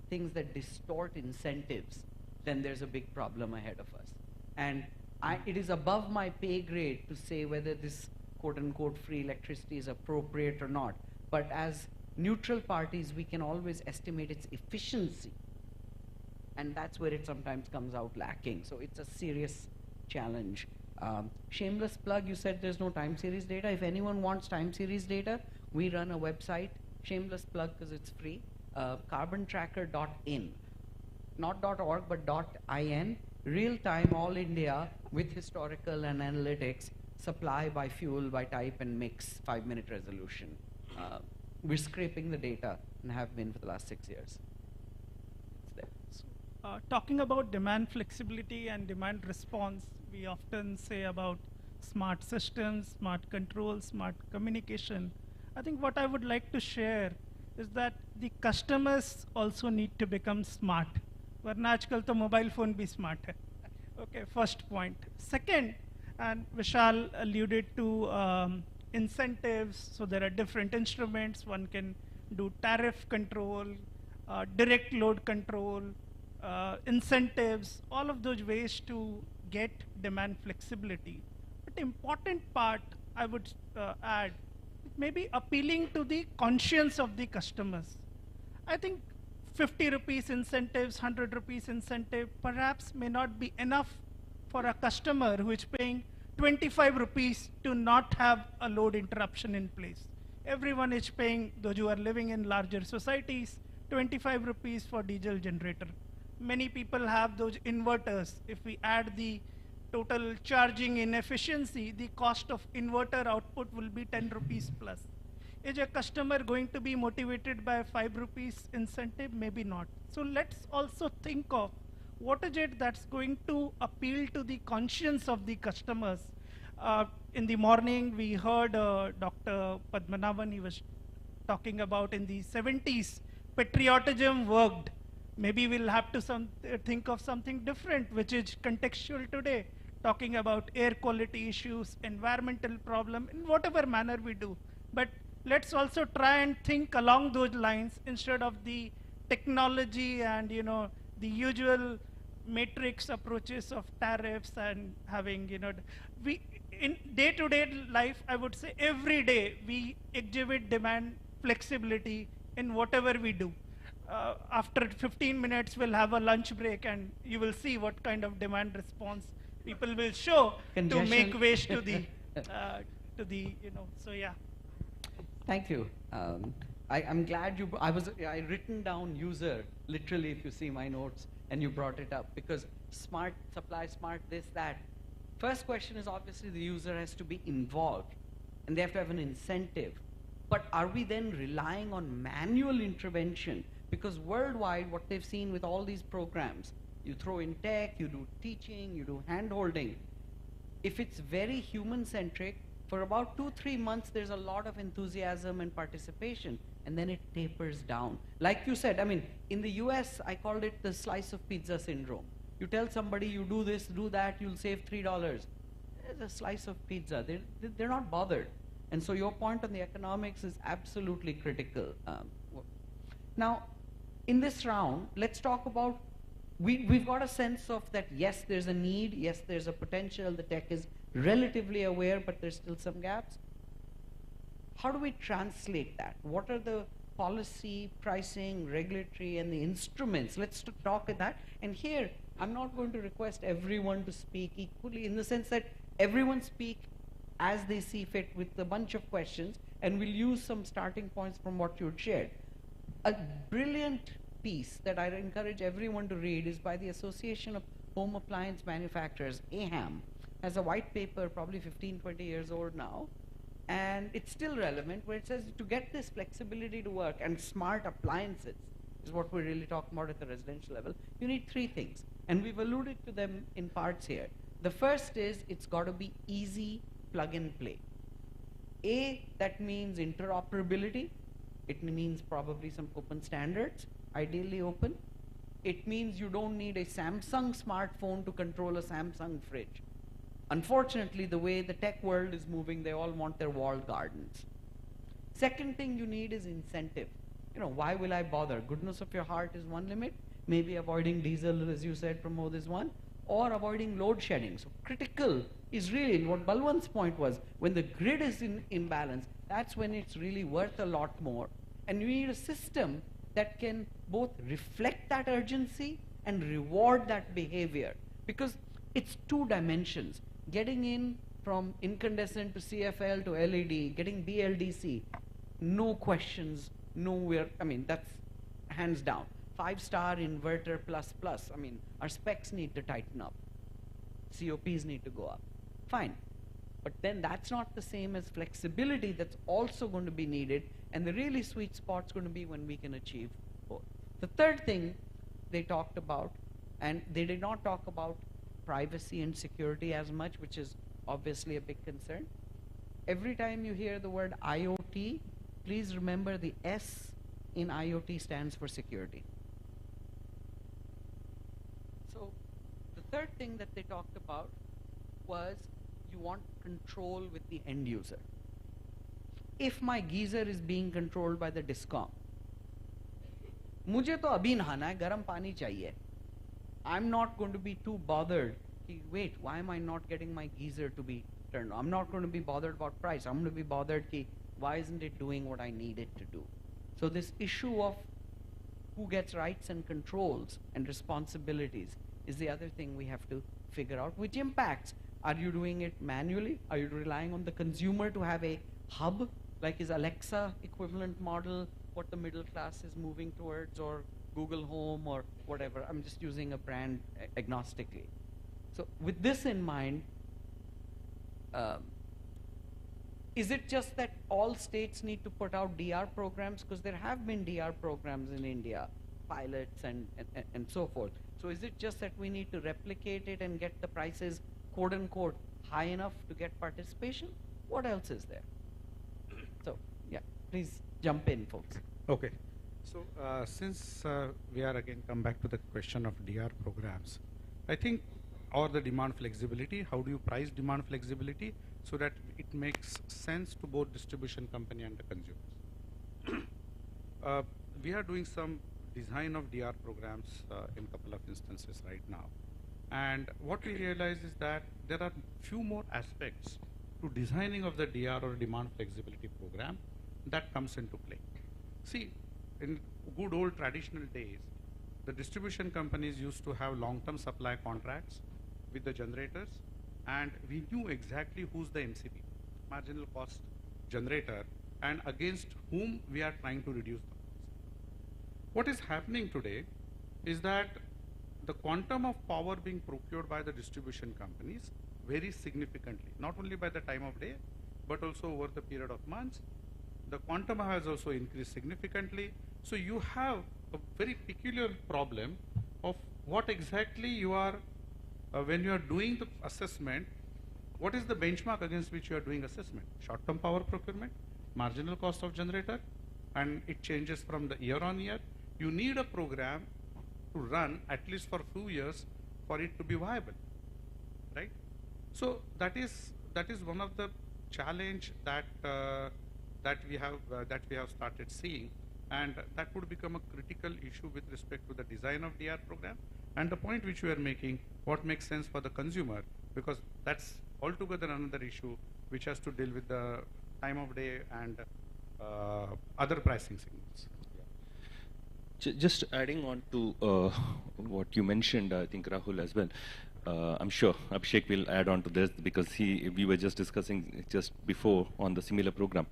things that distort incentives, then there's a big problem ahead of us. And it is above my pay grade to say whether this quote-unquote free electricity is appropriate or not. But as neutral parties, we can always estimate its efficiency. And that's where it sometimes comes out lacking. So it's a serious challenge. Shameless plug, you said there's no time series data. If anyone wants time series data, we run a website, shameless plug because it's free, carbontracker.in. Not .org, but .in, real-time, all India, with historical and analytics, supply by fuel, by type, and mix, 5-minute resolution. We're scraping the data and have been for the last 6 years. It's there. So, talking about demand flexibility and demand response, we often say about smart systems, smart control, smart communication. I think what I would like to share is that the customers also need to become smart. वरना आजकल तो mobile phone भी smart है. Okay, first point. Second, and Vishal alluded to incentives. So there are different instruments. One can do tariff control, direct load control, incentives, all of those ways to get demand flexibility. But the important part, I would add, maybe appealing to the conscience of the customers. I think 50 rupees incentives, 100 rupees incentive perhaps may not be enough for a customer who is paying 25 rupees to not have a load interruption in place. Everyone is paying, those who are living in larger societies, 25 rupees for diesel generator. Many people have those inverters. If we add the total charging inefficiency, the cost of inverter output will be 10 rupees plus. Is a customer going to be motivated by 5 rupees incentive? Maybe not. So let's also think of what is it that's going to appeal to the conscience of the customers. In the morning, we heard Dr. Padmanabhan, he was talking about in the 70s, patriotism worked. Maybe we'll have to think of something different, which is contextual today, talking about air quality issues, environmental problem, in whatever manner we do. But let's also try and think along those lines instead of the technology and the usual matrix approaches of tariffs and having we in day-to-day life, I would say every day we exhibit demand flexibility in whatever we do. After 15 minutes we'll have a lunch break and you will see what kind of demand response people will show to make ways to the so yeah. Thank you. I'm glad I written down user, literally if you see my notes, and you brought it up, because smart supply, smart this, that. First question is obviously the user has to be involved, and they have to have an incentive. But are we then relying on manual intervention? Because worldwide, what they've seen with all these programs, you throw in tech, you do teaching, you do hand-holding. If it's very human-centric, for about 2-3 months, there's a lot of enthusiasm and participation, and then it tapers down. Like you said, I mean, in the US, I called it the slice of pizza syndrome. You tell somebody, you do this, do that, you'll save $3. It's a slice of pizza. They're not bothered. And so your point on the economics is absolutely critical. Now, in this round, let's talk about, we've got a sense of that, yes, there's a need, yes, there's a potential, the tech is relatively aware, but there's still some gaps. how do we translate that? What are the policy, pricing, regulatory, and the instruments? Let's talk at that. And here, I'm not going to request everyone to speak equally, in the sense that everyone speak as they see fit with a bunch of questions, and we'll use some starting points from what you shared. A brilliant piece that I encourage everyone to read is by the Association of Home Appliance Manufacturers, AHAM. Has a white paper, probably 15, 20 years old now, and it's still relevant, where it says to get this flexibility to work and smart appliances is what we're really talking about at the residential level. You need three things, and we've alluded to them in parts here. The first is it's got to be easy plug and play. That means interoperability. It means probably some open standards, ideally open. It means you don't need a Samsung smartphone to control a Samsung fridge. Unfortunately, the way the tech world is moving, they all want their walled gardens. Second thing you need is incentive. You know, why will I bother? Goodness of your heart is one limit. Maybe avoiding diesel, as you said, Pramod, is one. Or avoiding load shedding. So critical is really what Balwant's point was. When the grid is in imbalance, that's when it's really worth a lot more. And you need a system that can both reflect that urgency and reward that behavior. Because it's two dimensions. Getting in from incandescent to CFL to LED, getting BLDC, no questions, nowhere. I mean, that's hands down. 5-star inverter plus plus. I mean, our specs need to tighten up. COPs need to go up. Fine. But then that's not the same as flexibility that's also going to be needed, and the really sweet spot's going to be when we can achieve both. The third thing they talked about, and they did not talk about privacy and security as much, which is obviously a big concern. Every time you hear the word IoT, please remember the S in IoT stands for security. So the third thing that they talked about was you want control with the end user. If my geyser is being controlled by the DISCOM, मुझे तो अभी नहाना है, गर्म पानी चाहिए. I'm not going to be too bothered. Wait, why am I not getting my geyser to be turned on? I'm not going to be bothered about price. I'm going to be bothered, why isn't it doing what I need it to do? So this issue of who gets rights and controls and responsibilities is the other thing we have to figure out, which impacts. Are you doing it manually? Are you relying on the consumer to have a hub, like is Alexa equivalent model, what the middle class is moving towards, or Google Home or whatever? I'm just using a brand agnostically. So with this in mind, is it just that all states need to put out DR programs? Because there have been DR programs in India, pilots and so forth. So is it just that we need to replicate it and get the prices, quote unquote, high enough to get participation? What else is there? So yeah, please jump in, folks. Okay. So since we are again come back to the question of DR programs, I think, or the demand flexibility, how do you price demand flexibility so that it makes sense to both distribution company and the consumers? We are doing some design of DR programs in a couple of instances right now. And what we realize is that there are few more aspects to designing of the DR or demand flexibility program that comes into play. See, in good old traditional days, the distribution companies used to have long-term supply contracts with the generators, and we knew exactly who's the MCP, marginal cost generator, and against whom we are trying to reduce the cost. What is happening today is that the quantum of power being procured by the distribution companies varies significantly, not only by the time of day, but also over the period of months. The quantum has also increased significantly. So you have a very peculiar problem of what exactly you are, when you are doing the assessment, what is the benchmark against which you are doing assessment? Short-term power procurement, marginal cost of generator, and it changes from the year on year. You need a program to run at least for a few years for it to be viable, right? So that is one of the challenge that that we have started seeing, and that would become a critical issue with respect to the design of DR program. And the point which we are making, what makes sense for the consumer, because that's altogether another issue which has to deal with the time of day, and other pricing signals. Just adding on to what you mentioned, I think Rahul as well. I'm sure Abhishek will add on to this because we were just discussing just before on the similar program.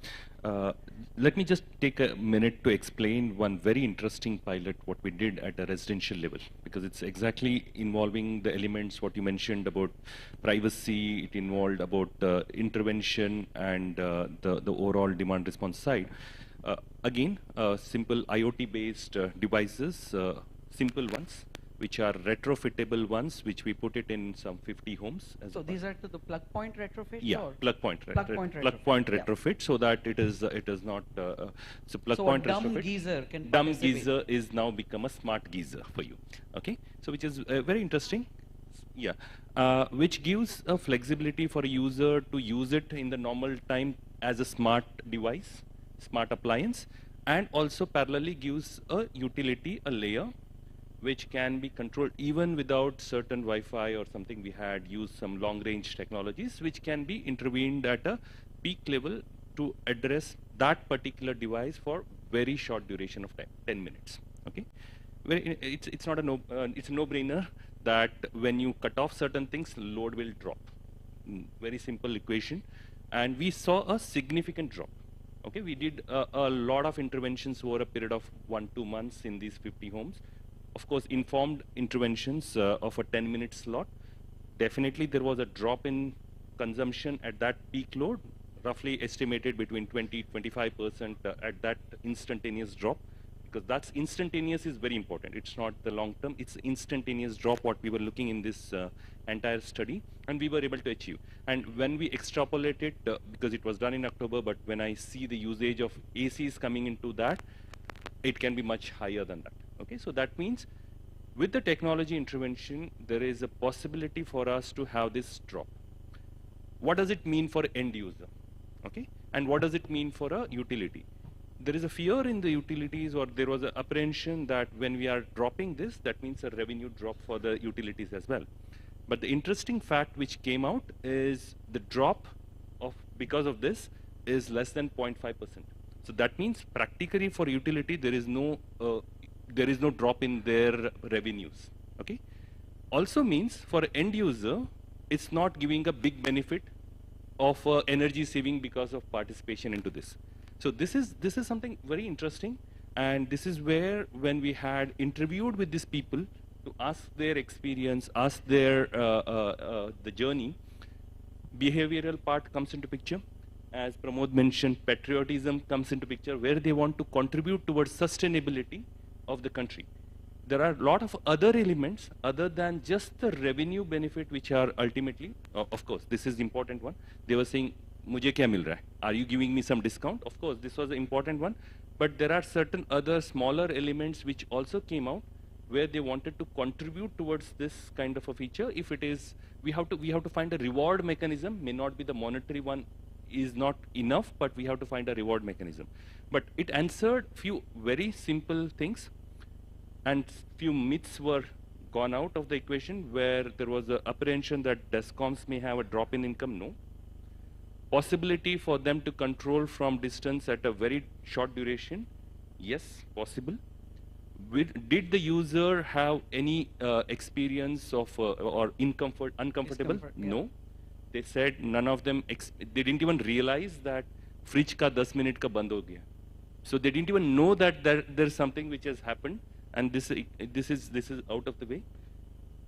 Let me just take a minute to explain one very interesting pilot what we did at a residential level, because it's exactly involving the elements what you mentioned about privacy. It involved about intervention and the overall demand response side. Again, simple IoT-based devices, simple ones, which are retrofittable ones, which we put it in some 50 homes. So these are to the plug point retrofit? Yeah, or? plug point Yeah. retrofit, so that it is not so plug so point a dumb retrofit. geyser can Dumb participate. geyser is now become a smart geyser for you. Okay, so which is very interesting. Yeah, which gives a flexibility for a user to use it in the normal time as a smart device, smart appliance, and also parallelly gives a utility, a layer, which can be controlled even without certain Wi-Fi or something. We had used some long-range technologies which can be intervened at a peak level to address that particular device for very short duration of time, 10 minutes. Okay, it's not a it's a no-brainer that when you cut off certain things, load will drop. Very simple equation, and we saw a significant drop. Okay, we did a lot of interventions over a period of 1-2 months in these 50 homes. Of course, informed interventions of a 10-minute slot. Definitely there was a drop in consumption at that peak load, roughly estimated between 20-25% at that instantaneous drop, because that's instantaneous is very important. It's not the long term, it's instantaneous drop what we were looking in this entire study, and we were able to achieve. And when we extrapolate it, because it was done in October, but when I see the usage of ACs coming into that, it can be much higher than that. Okay, so that means with the technology intervention, there is a possibility for us to have this drop. What does it mean for end user? Okay, and what does it mean for a utility? There is a fear in the utilities, or there was an apprehension that when we are dropping this, that means a revenue drop for the utilities as well. But the interesting fact which came out is the drop of because of this is less than 0.5%. So that means practically for utility there is no drop in their revenues. Okay, also means for end user it's not giving a big benefit of energy saving because of participation into this. So this is something very interesting, and this is where when we had interviewed with these people to ask their experience, ask their the journey, behavioral part comes into picture. As Pramod mentioned, patriotism comes into picture, where they want to contribute towards sustainability of the country. There are a lot of other elements other than just the revenue benefit, which are ultimately, of course, this is the important one. They were saying, "Mujhe kya mil raha hai? Are you giving me some discount?" Of course, this was an important one. But there are certain other smaller elements which also came out, where they wanted to contribute towards this kind of a feature. If it is, we have to find a reward mechanism. May not be the monetary one is not enough, but we have to find a reward mechanism. But it answered few very simple things, and few myths were gone out of the equation, where there was an apprehension that DESCOMs may have a drop in income. No. Possibility for them to control from distance at a very short duration. Yes, possible. Did the user have any experience of or uncomfortable? Discomfort, yeah. No. They said none of them, they didn't even realize that fridge ka 10 minute ka band ho gaya. So they didn't even know that there's something which has happened, and this is out of the way.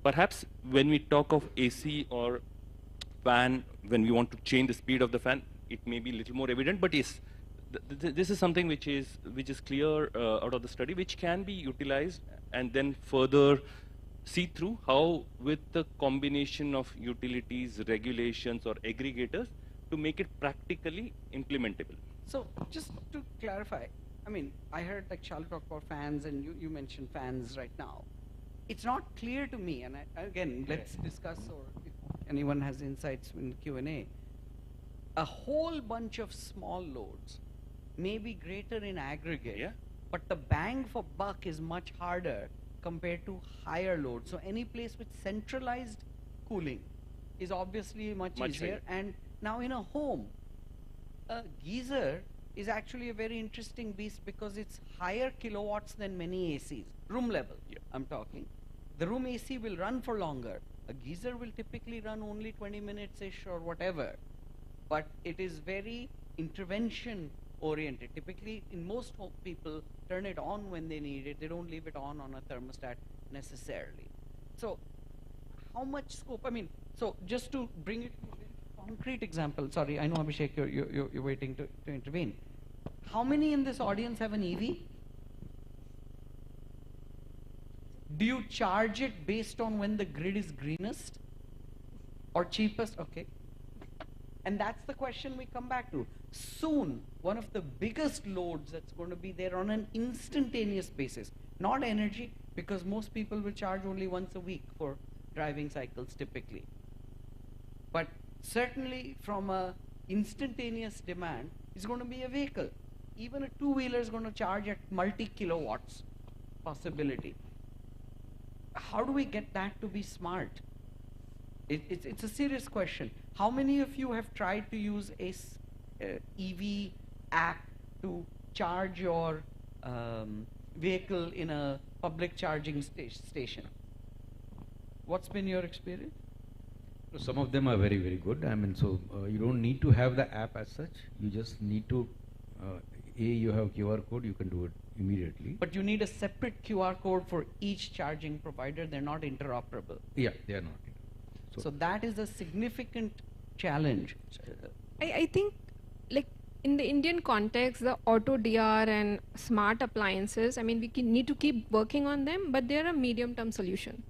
Perhaps when we talk of AC or fan, when we want to change the speed of the fan, it may be a little more evident, but yes, this is something which is clear out of the study, which can be utilized and then further see through how with the combination of utilities, regulations or aggregators to make it practically implementable. So just to clarify, I mean, I heard like Shalu talk about fans, and you mentioned fans right now. It's not clear to me, and again, let's discuss, or if anyone has insights in Q&A. A whole bunch of small loads may be greater in aggregate, Yeah. but the bang for buck is much harder compared to higher loads. So any place with centralized cooling is obviously much Much easier. higher. And now in a home, A geyser is actually a very interesting beast because it's higher kilowatts than many ACs, room level. Yeah. I'm talking. The room AC will run for longer. A geyser will typically run only 20 minutes-ish or whatever. But it is very intervention oriented. Typically, in most people turn it on when they need it. They don't leave it on a thermostat necessarily. So how much scope? I mean, so just to bring it to a very concrete example, sorry, I know Abhishek, you're waiting to intervene. How many in this audience have an EV? Do you charge it based on when the grid is greenest or cheapest? Okay. And that's the question we come back to. Soon, one of the biggest loads that's going to be there on an instantaneous basis, not energy, because most people will charge only once a week for driving cycles typically. But certainly from a instantaneous demand is going to be a vehicle. Even a two-wheeler is going to charge at multi-kilowatts possibility. How do we get that to be smart? It's a serious question. How many of you have tried to use a EV app to charge your vehicle in a public charging station? What's been your experience? Some of them are very, very good. I mean, so you don't need to have the app as such. You just need to, you have QR code, you can do it immediately. But you need a separate QR code for each charging provider. They're not interoperable. Yeah, they are not. So that is a significant challenge. I think, like, in the Indian context, the auto DR and smart appliances, I mean, we need to keep working on them, but they're a medium-term solution.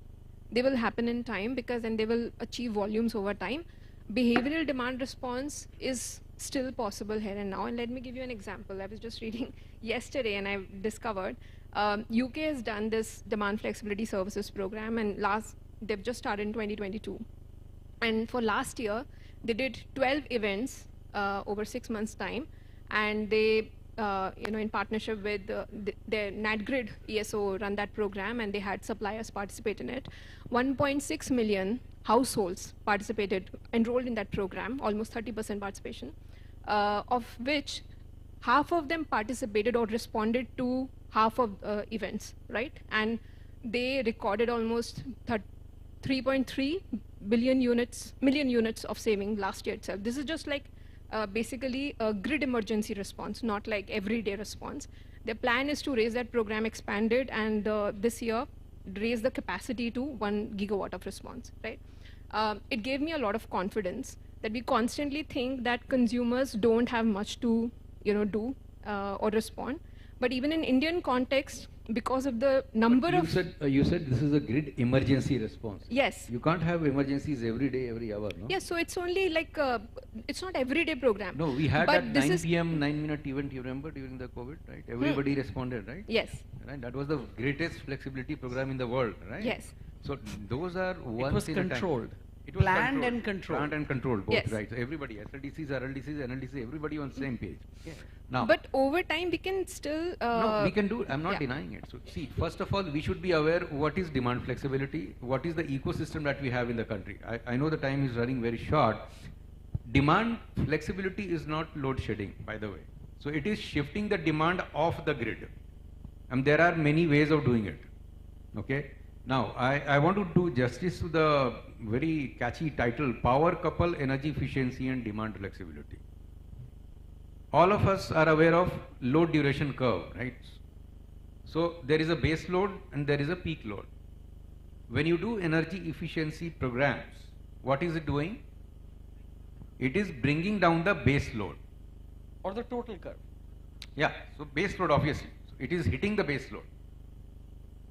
They will happen in time because then they will achieve volumes over time. Behavioral demand response is still possible here and now. And let me give you an example. I was just reading yesterday and I discovered UK has done this demand flexibility services program, and they've just started in 2022. And for last year, they did 12 events over 6 months' time, and they, in partnership with their NatGrid ESO run that program, and they had suppliers participate in it. 1.6 million households enrolled in that program, almost 30% participation, of which half of them participated or responded to half of events, right? And they recorded almost 3.3 million units of saving last year itself. This is just like basically a grid emergency response, not like everyday response. Their plan is to raise that program, expand it, and this year raise the capacity to 1 gigawatt of response, right? It gave me a lot of confidence that we constantly think that consumers don't have much to do or respond. But even in Indian context, because of the number you said this is a grid emergency response. Yes. You can't have emergencies every day, every hour, no? Yes, so it's only like, it's not everyday program. No, we had that 9 p.m. 9-minute event, you remember, during the COVID, right? Everybody responded, right? Yes. Right? That was the greatest flexibility program in the world, right? Yes. So those are once It was in a time. controlled. It was Planned and controlled. Planned and controlled, both, Yes. right? So everybody, SLDCs, RLDCs, NLDCs, everybody on the same page. Yeah. Now, But over time, we can still... no, we can do, I'm not yeah. denying it. So see, first of all, we should be aware what is demand flexibility, what is the ecosystem that we have in the country. I know the time is running very short. Demand flexibility is not load shedding, by the way. So it is shifting the demand off the grid. And there are many ways of doing it. Okay? Now, I want to do justice to the very catchy title, Power Couple Energy Efficiency and Demand Flexibility. All of us are aware of load duration curve, right? So there is a base load and there is a peak load. When you do energy efficiency programs, what is it doing? It is bringing down the base load. Or the total curve. Yeah, so base load obviously. So it is hitting the base load.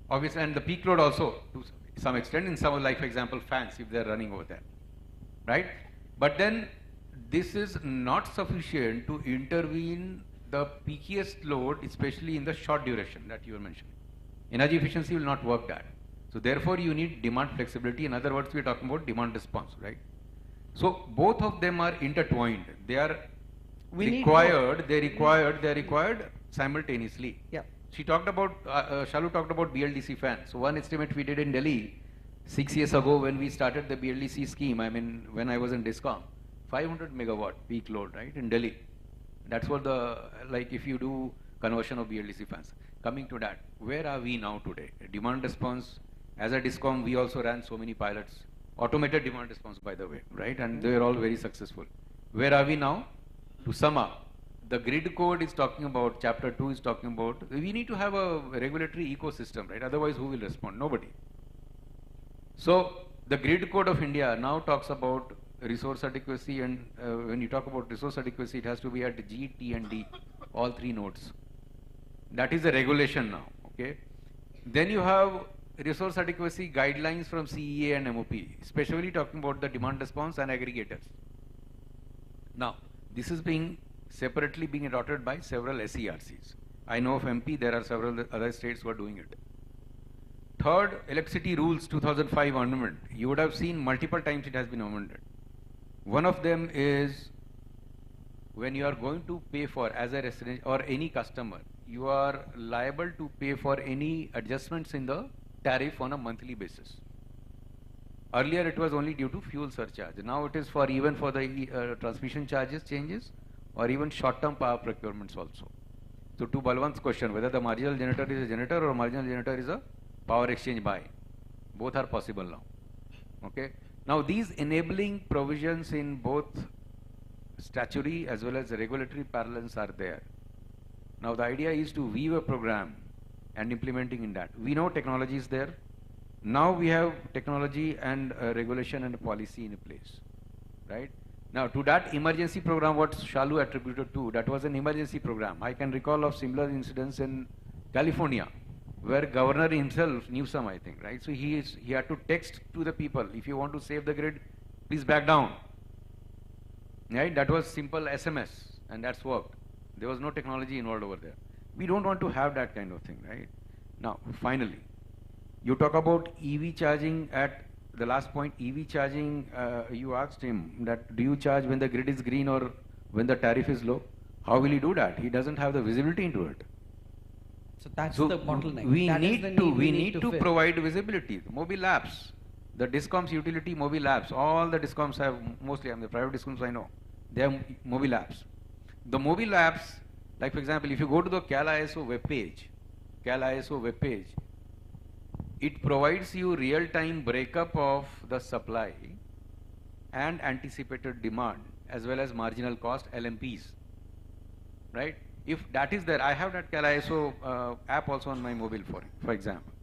Obviously, and the peak load also to some extent in some, like for example, fans if they are running over there, right? But then this is not sufficient to intervene the peakiest load, especially in the short duration that you were mentioning. Energy efficiency will not work that. So therefore, you need demand flexibility. In other words, we are talking about demand response, right? So both of them are intertwined. They are required. They are required simultaneously. Yeah. She talked about, Shalu talked about BLDC fans. So one estimate we did in Delhi 6 years ago when we started the BLDC scheme, I mean when I was in DISCOM, 500 megawatt peak load, right, in Delhi. That's what like if you do conversion of BLDC fans. Coming to that, where are we now today? Demand response, as a DISCOM, we also ran so many pilots, automated demand response, by the way, right? And they were all very successful. Where are we now? To sum up, the grid code is talking about, chapter 2 is talking about, we need to have a regulatory ecosystem, right? Otherwise, who will respond? Nobody. So, the grid code of India now talks about resource adequacy, and when you talk about resource adequacy, it has to be at G, T and D, all three nodes. That is the regulation now, okay? Then you have resource adequacy guidelines from CEA and MOP, especially talking about the demand response and aggregators. Now, this is separately being adopted by several SERCs. I know of MP, there are several other states who are doing it. Third, Electricity Rules 2005 amendment. You would have seen multiple times it has been amended. One of them is when you are going to pay for, as a resident or any customer, you are liable to pay for any adjustments in the tariff on a monthly basis. Earlier it was only due to fuel surcharge. Now it is for even for the transmission charges changes or even short-term power procurements also. So to Balwant's question, whether the marginal generator is a generator or marginal generator is a power exchange buy, both are possible now. Okay. Now these enabling provisions in both statutory as well as regulatory parlance are there. Now the idea is to weave a program and implementing in that. We know technology is there. Now we have technology and regulation and policy in place, right? Now to that emergency program, what Shalu attributed to, that was an emergency program. I can recall of similar incidents in California, where governor himself knew some, I think, right? So he had to text to the people, if you want to save the grid, please back down, right? That was simple SMS, and that's worked. There was no technology involved over there. We don't want to have that kind of thing, right? Now, finally, you talk about EV charging at the last point, EV charging, you asked him that do you charge when the grid is green or when the tariff is low? How will he do that? He doesn't have the visibility into it. So that's So the bottleneck. we That is need the to, need we need to fill. provide visibility. Mobile apps, the DISCOMs utility mobile apps, all the DISCOMs have, mostly the private DISCOMs I know, they have mobile apps. The mobile apps, like for example, if you go to the CAL ISO webpage, it provides you real-time breakup of the supply and anticipated demand as well as marginal cost LMPs, right? If that is there, I have that CAL ISO app also on my mobile for example.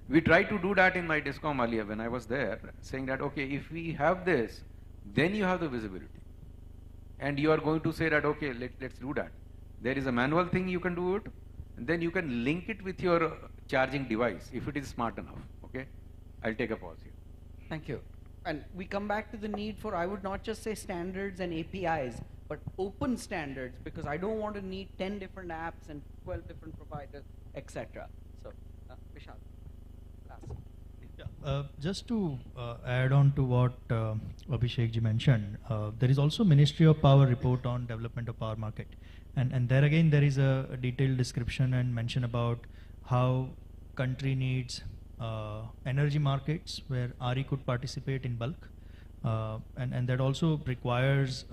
We tried to do that in my DISCOM earlier when I was there, saying that, okay, if we have this, then you have the visibility. And you are going to say that, okay, let's do that. There is a manual thing you can do it, and then you can link it with your charging device if it is smart enough, okay? I'll take a pause here. Thank you. And we come back to the need for, I would not just say standards and APIs, but open standards, because I don't want to need 10 different apps and 12 different providers, etc. So, Vishal, last. Yeah, just to add on to what Abhishek ji mentioned, there is also Ministry of Power report on development of power market. And there again, there is a detailed description and mention about how country needs energy markets where RE could participate in bulk. And that also requires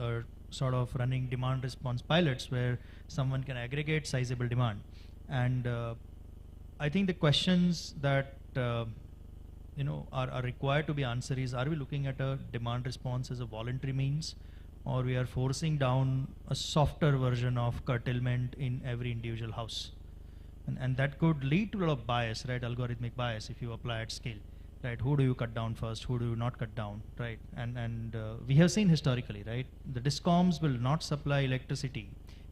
sort of running demand response pilots where someone can aggregate sizable demand. And I think the questions that are required to be answered is, are we looking at a demand response as a voluntary means, or we are forcing down a softer version of curtailment in every individual house? And that could lead to a lot of bias, right? Algorithmic bias if you apply at scale, right? Who do you cut down first? Who do you not cut down, right? And we have seen historically, right? The DISCOMs will not supply electricity,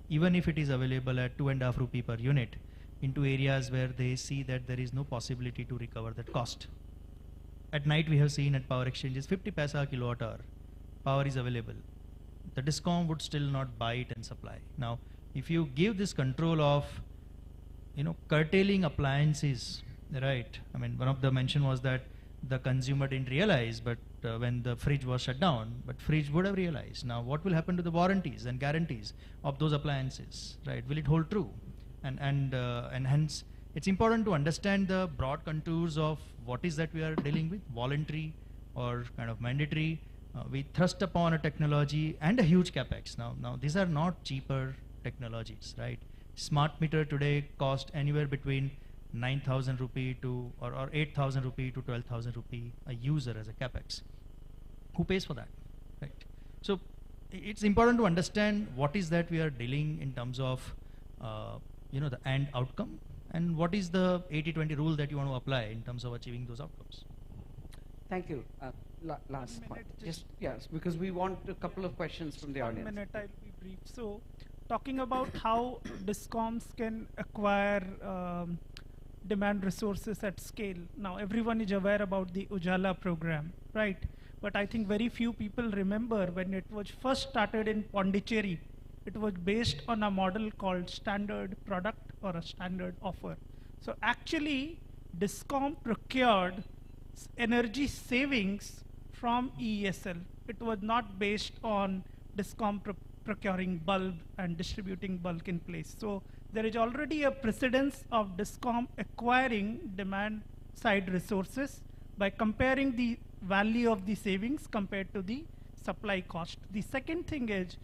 even if it is available at 2.5 rupee per unit, into areas where they see that there is no possibility to recover that cost. At night, we have seen at power exchanges 50 paisa kilowatt hour power is available. The DISCOM would still not buy it and supply. Now, if you give this control of, curtailing appliances, right? I mean, one of the mention was that the consumer didn't realize, but when the fridge was shut down, but fridge would have realized. Now, what will happen to the warranties and guarantees of those appliances, right? Will it hold true? And hence, it's important to understand the broad contours of what is that we are dealing with, voluntary or kind of mandatory, We thrust upon a technology and a huge capex. Now these are not cheaper technologies, right? Smart meter today cost anywhere between 9,000 rupee to or 8,000 rupee to 12,000 rupee a user as a capex. Who pays for that, right? So it's important to understand what is that we are dealing in terms of the end outcome, and what is the 80-20 rule that you want to apply in terms of achieving those outcomes. Thank you. Last minute, part. just- Yes, because we want a couple of questions from the audience. 1 minute, I'll be brief. So, talking about how discoms can acquire demand resources at scale. Now, everyone is aware about the Ujala program, right? But I think very few people remember when it was first started in Pondicherry. It was based on a model called standard product or a standard offer. So actually, Discom procured energy savings from EESL. It was not based on Discom procuring bulb and distributing bulk in place. So there is already a precedence of Discom acquiring demand side resources by comparing the value of the savings compared to the supply cost. The second thing is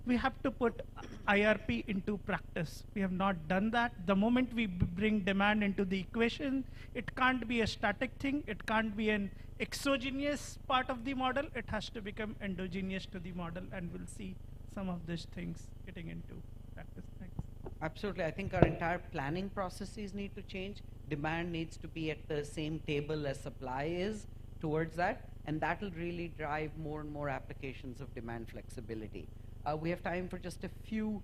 we have to put IRP into practice. We have not done that. The moment we bring demand into the equation, it can't be a static thing. It can't be an exogenous part of the model. It has to become endogenous to the model, and we'll see some of these things getting into practice. Thanks. Absolutely. I think our entire planning processes need to change. Demand needs to be at the same table as supply is towards that, and that will really drive more and more applications of demand flexibility. We have time for just a few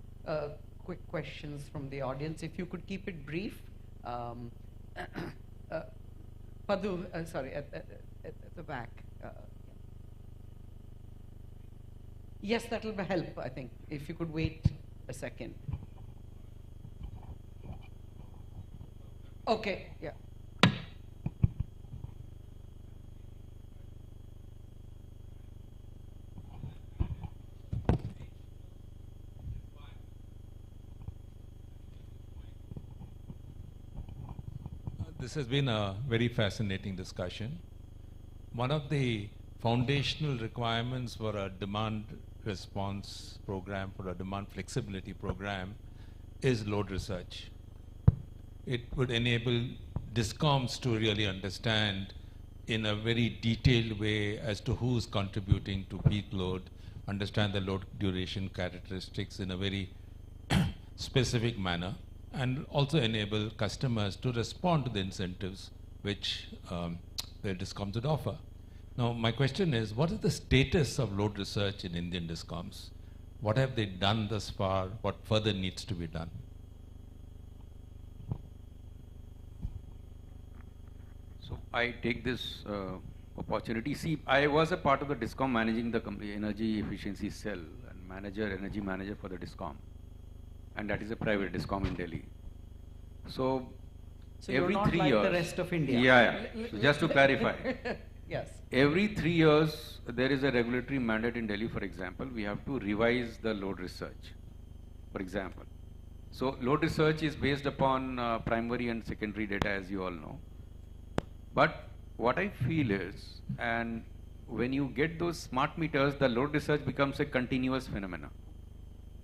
quick questions from the audience. If you could keep it brief. Padhu, sorry, at the back. Yes, that will help, I think, if you could wait a second. Okay, yeah. This has been a very fascinating discussion. One of the foundational requirements for a demand response program, for a demand flexibility program, is load research. It would enable discoms to really understand in a very detailed way as to who's contributing to peak load, understand the load duration characteristics in a very specific manner, and also enable customers to respond to the incentives which the discoms would offer. Now, my question is, what is the status of load research in Indian discoms? What have they done thus far? What further needs to be done? So I take this opportunity. See, I was a part of the discom managing the energy efficiency cell and energy manager for the discom. And that is a private discom in Delhi. So every you're not 3 like years. the rest of India. Yeah. So just to clarify. Yes. Every 3 years, there is a regulatory mandate in Delhi, for example, we have to revise the load research, for example. So load research is based upon primary and secondary data, as you all know. But what I feel is, and when you get those smart meters, the load research becomes a continuous phenomenon,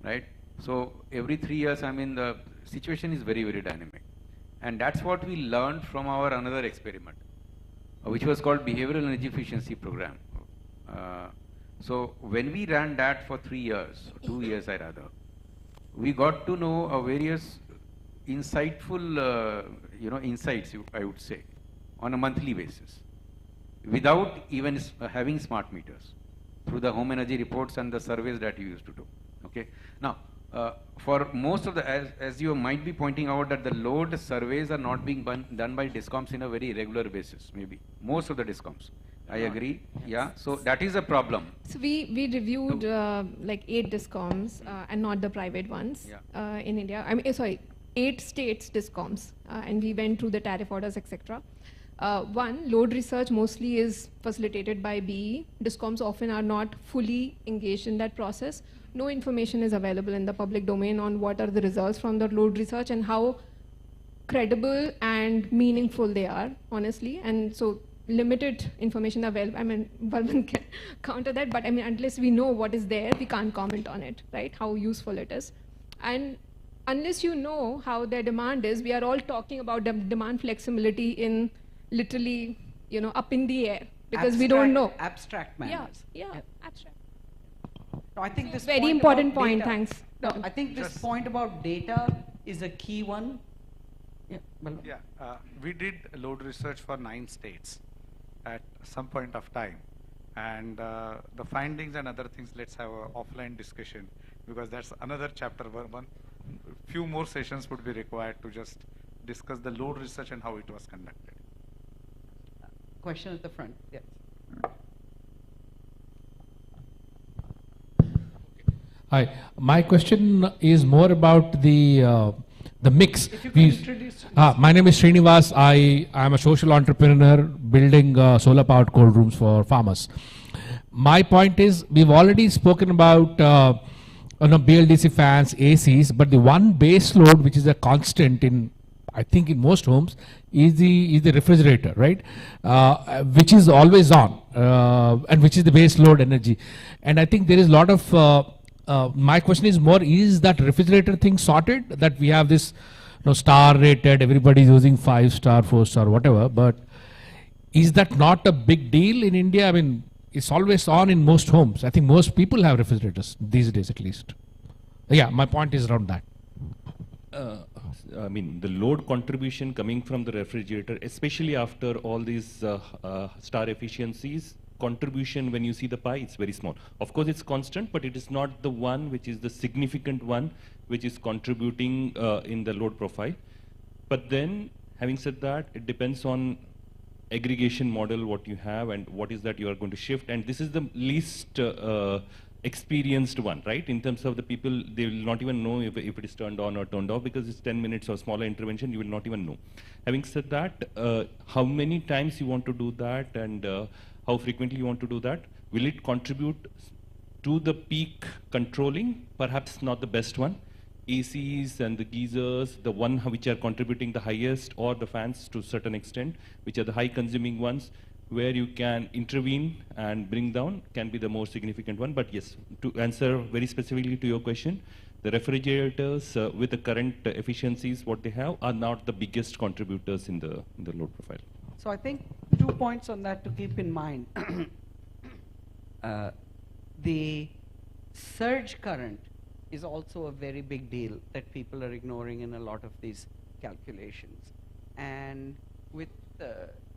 right? So every 3 years, I mean, the situation is very, very dynamic. And that's what we learned from our another experiment, which was called Behavioral Energy Efficiency Program. So when we ran that for 3 years, 2 years I rather, we got to know various insightful, insights, I would say, on a monthly basis, without even having smart meters, through the home energy reports and the surveys that you used to do. Okay. Now, for most of the, as you might be pointing out, that the load surveys are not being done by discoms in a very regular basis, maybe. Most of the discoms. I agree. Yes. Yeah. So that is a problem. So we reviewed like 8 discoms and not the private ones in India. I mean, sorry, 8 states discoms, and we went through the tariff orders, etc. One, load research mostly is facilitated by BE. Discoms often are not fully engaged in that process. No information is available in the public domain on what are the results from the load research and how credible and meaningful they are, honestly. And so limited information available. I mean, one can counter that, but I mean, unless we know what is there, we can't comment on it, right? How useful it is. And unless you know how their demand is, we are all talking about demand flexibility in literally, you know, up in the air, because we don't know. Abstract manners. Yeah, abstract. No, I think this Very point important about point, data- thanks. No, I think this point about data is a key one. Yeah, Balram. Yeah, we did load research for 9 states at some point of time. And the findings and other things, let's have an offline discussion, because that's another chapter where few more sessions would be required to just discuss the load research and how it was conducted. Question at the front. Yes. Hi, my question is more about the mix. If you could introduce My name is Srinivas. I am a social entrepreneur building solar powered cold rooms for farmers. My point is, we've already spoken about BLDC fans, ACs, but the one base load which is a constant in, I think in most homes, is the refrigerator, right? Which is always on, and which is the base load energy. And I think there is a lot of my question is more, is that refrigerator thing sorted, that we have this star rated, everybody's using 5-star, 4-star, whatever, but is that not a big deal in India? I mean, it's always on in most homes. I think most people have refrigerators these days at least. Yeah, my point is around that. I mean, the load contribution coming from the refrigerator, especially after all these star efficiencies, contribution when you see the pie, it's very small. Of course, it's constant, but it is not the one which is the significant one which is contributing in the load profile. But then, having said that, it depends on aggregation model what you have and what is that you are going to shift. And this is the least experienced one, right? In terms of the people, they will not even know if it is turned on or turned off, because it's 10 minutes or smaller intervention, you will not even know. Having said that, how many times you want to do that, and how frequently you want to do that? Will it contribute to the peak controlling? Perhaps not the best one. ACs and the geysers, the one which are contributing the highest, or the fans to a certain extent, which are the high consuming ones, where you can intervene and bring down, can be the more significant one. But yes, to answer very specifically to your question, the refrigerators with the current efficiencies what they have are not the biggest contributors in the load profile. So I think 2 points on that to keep in mind. The surge current is also a very big deal that people are ignoring in a lot of these calculations. And with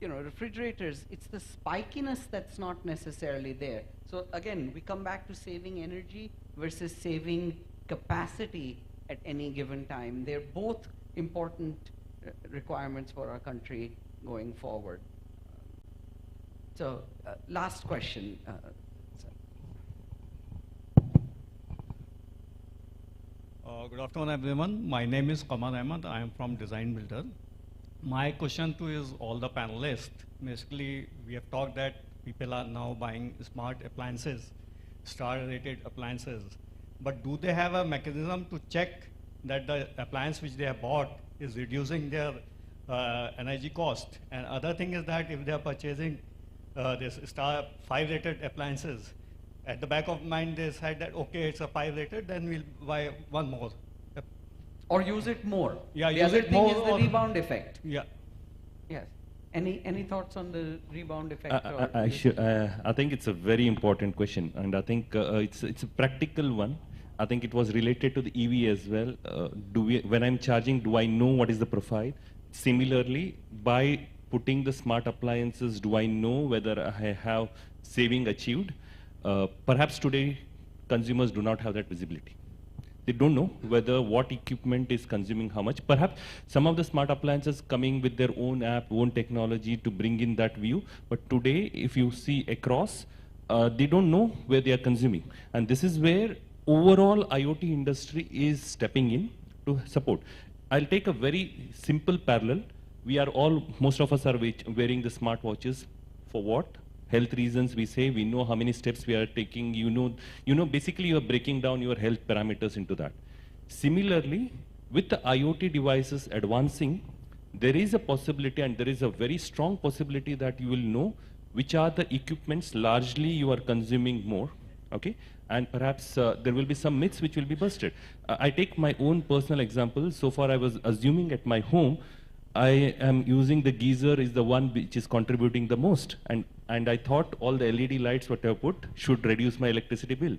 refrigerators, it's the spikiness that's not necessarily there. So again, we come back to saving energy versus saving capacity at any given time. They're both important requirements for our country going forward. So last question. Good afternoon, everyone. My name is Qamar Ahmed. I am from Design Builder. My question to is all the panelists. Basically, we have talked that people are now buying smart appliances, star-rated appliances. But do they have a mechanism to check that the appliance which they have bought is reducing their energy cost? And other thing is that if they are purchasing this star 5-rated appliances, at the back of mind they said that okay, it's a 5-rated, then we'll buy one more. Or use it more. Yeah, the use other it thing more is the rebound effect. Yeah. Yes. Any thoughts on the rebound effect? I think it's a very important question, and I think it's a practical one. I think it was related to the EV as well. When I'm charging, do I know what is the profile? Similarly, by putting the smart appliances, do I know whether I have saving achieved? Perhaps today, consumers do not have that visibility. They don't know whether what equipment is consuming how much. Perhaps some of the smart appliances coming with their own app, own technology to bring in that view. But today, if you see across, they don't know where they are consuming. And this is where overall IoT industry is stepping in to support. I'll take a very simple parallel. Most of us are wearing the smartwatches for what? Health reasons. We say we know how many steps we are taking. You know, basically you are breaking down your health parameters into that. Similarly, with the IoT devices advancing, there is a possibility, and there is a very strong possibility, that you will know which are the equipments largely you are consuming more, okay? And perhaps there will be some myths which will be busted. I take my own personal example. So far I was assuming at my home, I am using the geyser is the one which is contributing the most. And I thought all the LED lights what I put should reduce my electricity bill.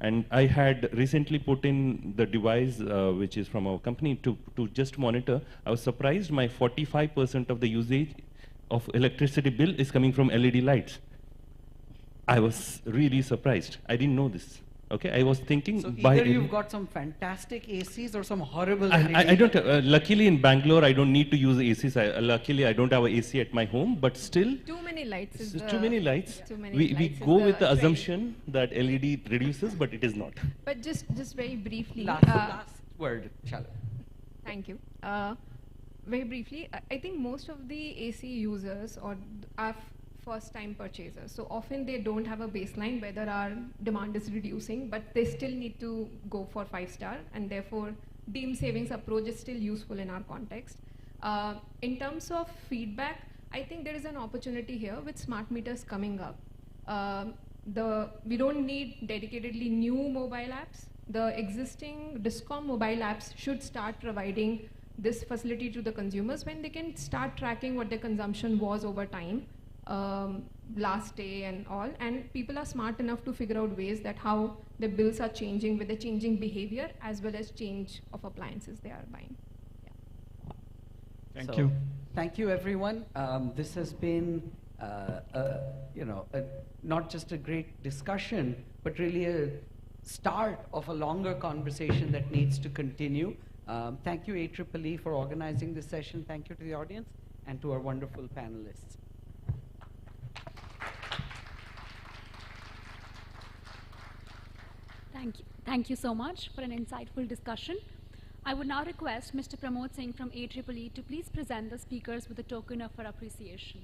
And I had recently put in the device which is from our company to just monitor. I was surprised my 45% of the usage of electricity bill is coming from LED lights. I was really surprised. I didn't know this. Okay, I was thinking so by either you've got some fantastic ACs or some horrible I don't, luckily in Bangalore I don't need to use ACs. Luckily I don't have an AC at my home, but still. Too many lights is too many lights. Too many we lights go is with the trend. assumption that LED reduces, but it is not. But just very briefly. Last word, Shalini. Thank you. Very briefly, I think most of the AC users are first-time purchasers. So often they don't have a baseline whether our demand is reducing, but they still need to go for 5-star, and therefore deemed savings approach is still useful in our context. In terms of feedback, I think there is an opportunity here with smart meters coming up. We don't need dedicatedly new mobile apps. The existing DISCOM mobile apps should start providing this facility to the consumers when they can start tracking what their consumption was over time. Last day and all, and people are smart enough to figure out ways that how the bills are changing with the changing behavior as well as change of appliances they are buying. Thank you. Thank you, everyone. This has been, not just a great discussion, but really a start of a longer conversation that needs to continue. Thank you, AEEE, for organizing this session. Thank you to the audience and to our wonderful panelists. Thank you. Thank you so much for an insightful discussion. I would now request Mr. Pramod Singh from AEEE to please present the speakers with a token of our appreciation.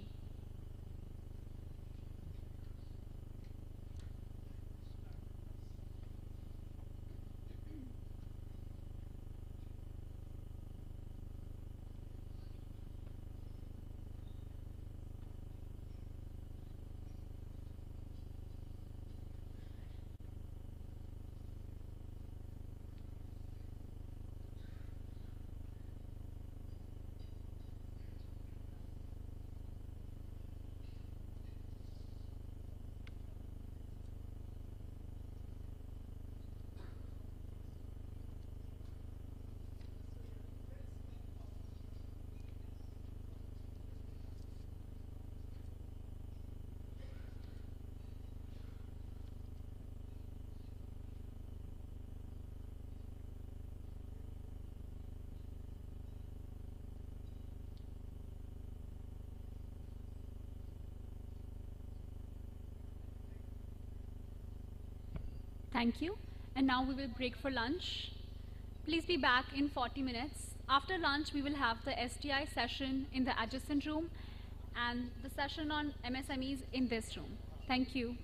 Thank you. And now we will break for lunch. Please be back in 40 minutes. After lunch, we will have the STI session in the adjacent room and the session on MSMEs in this room. Thank you.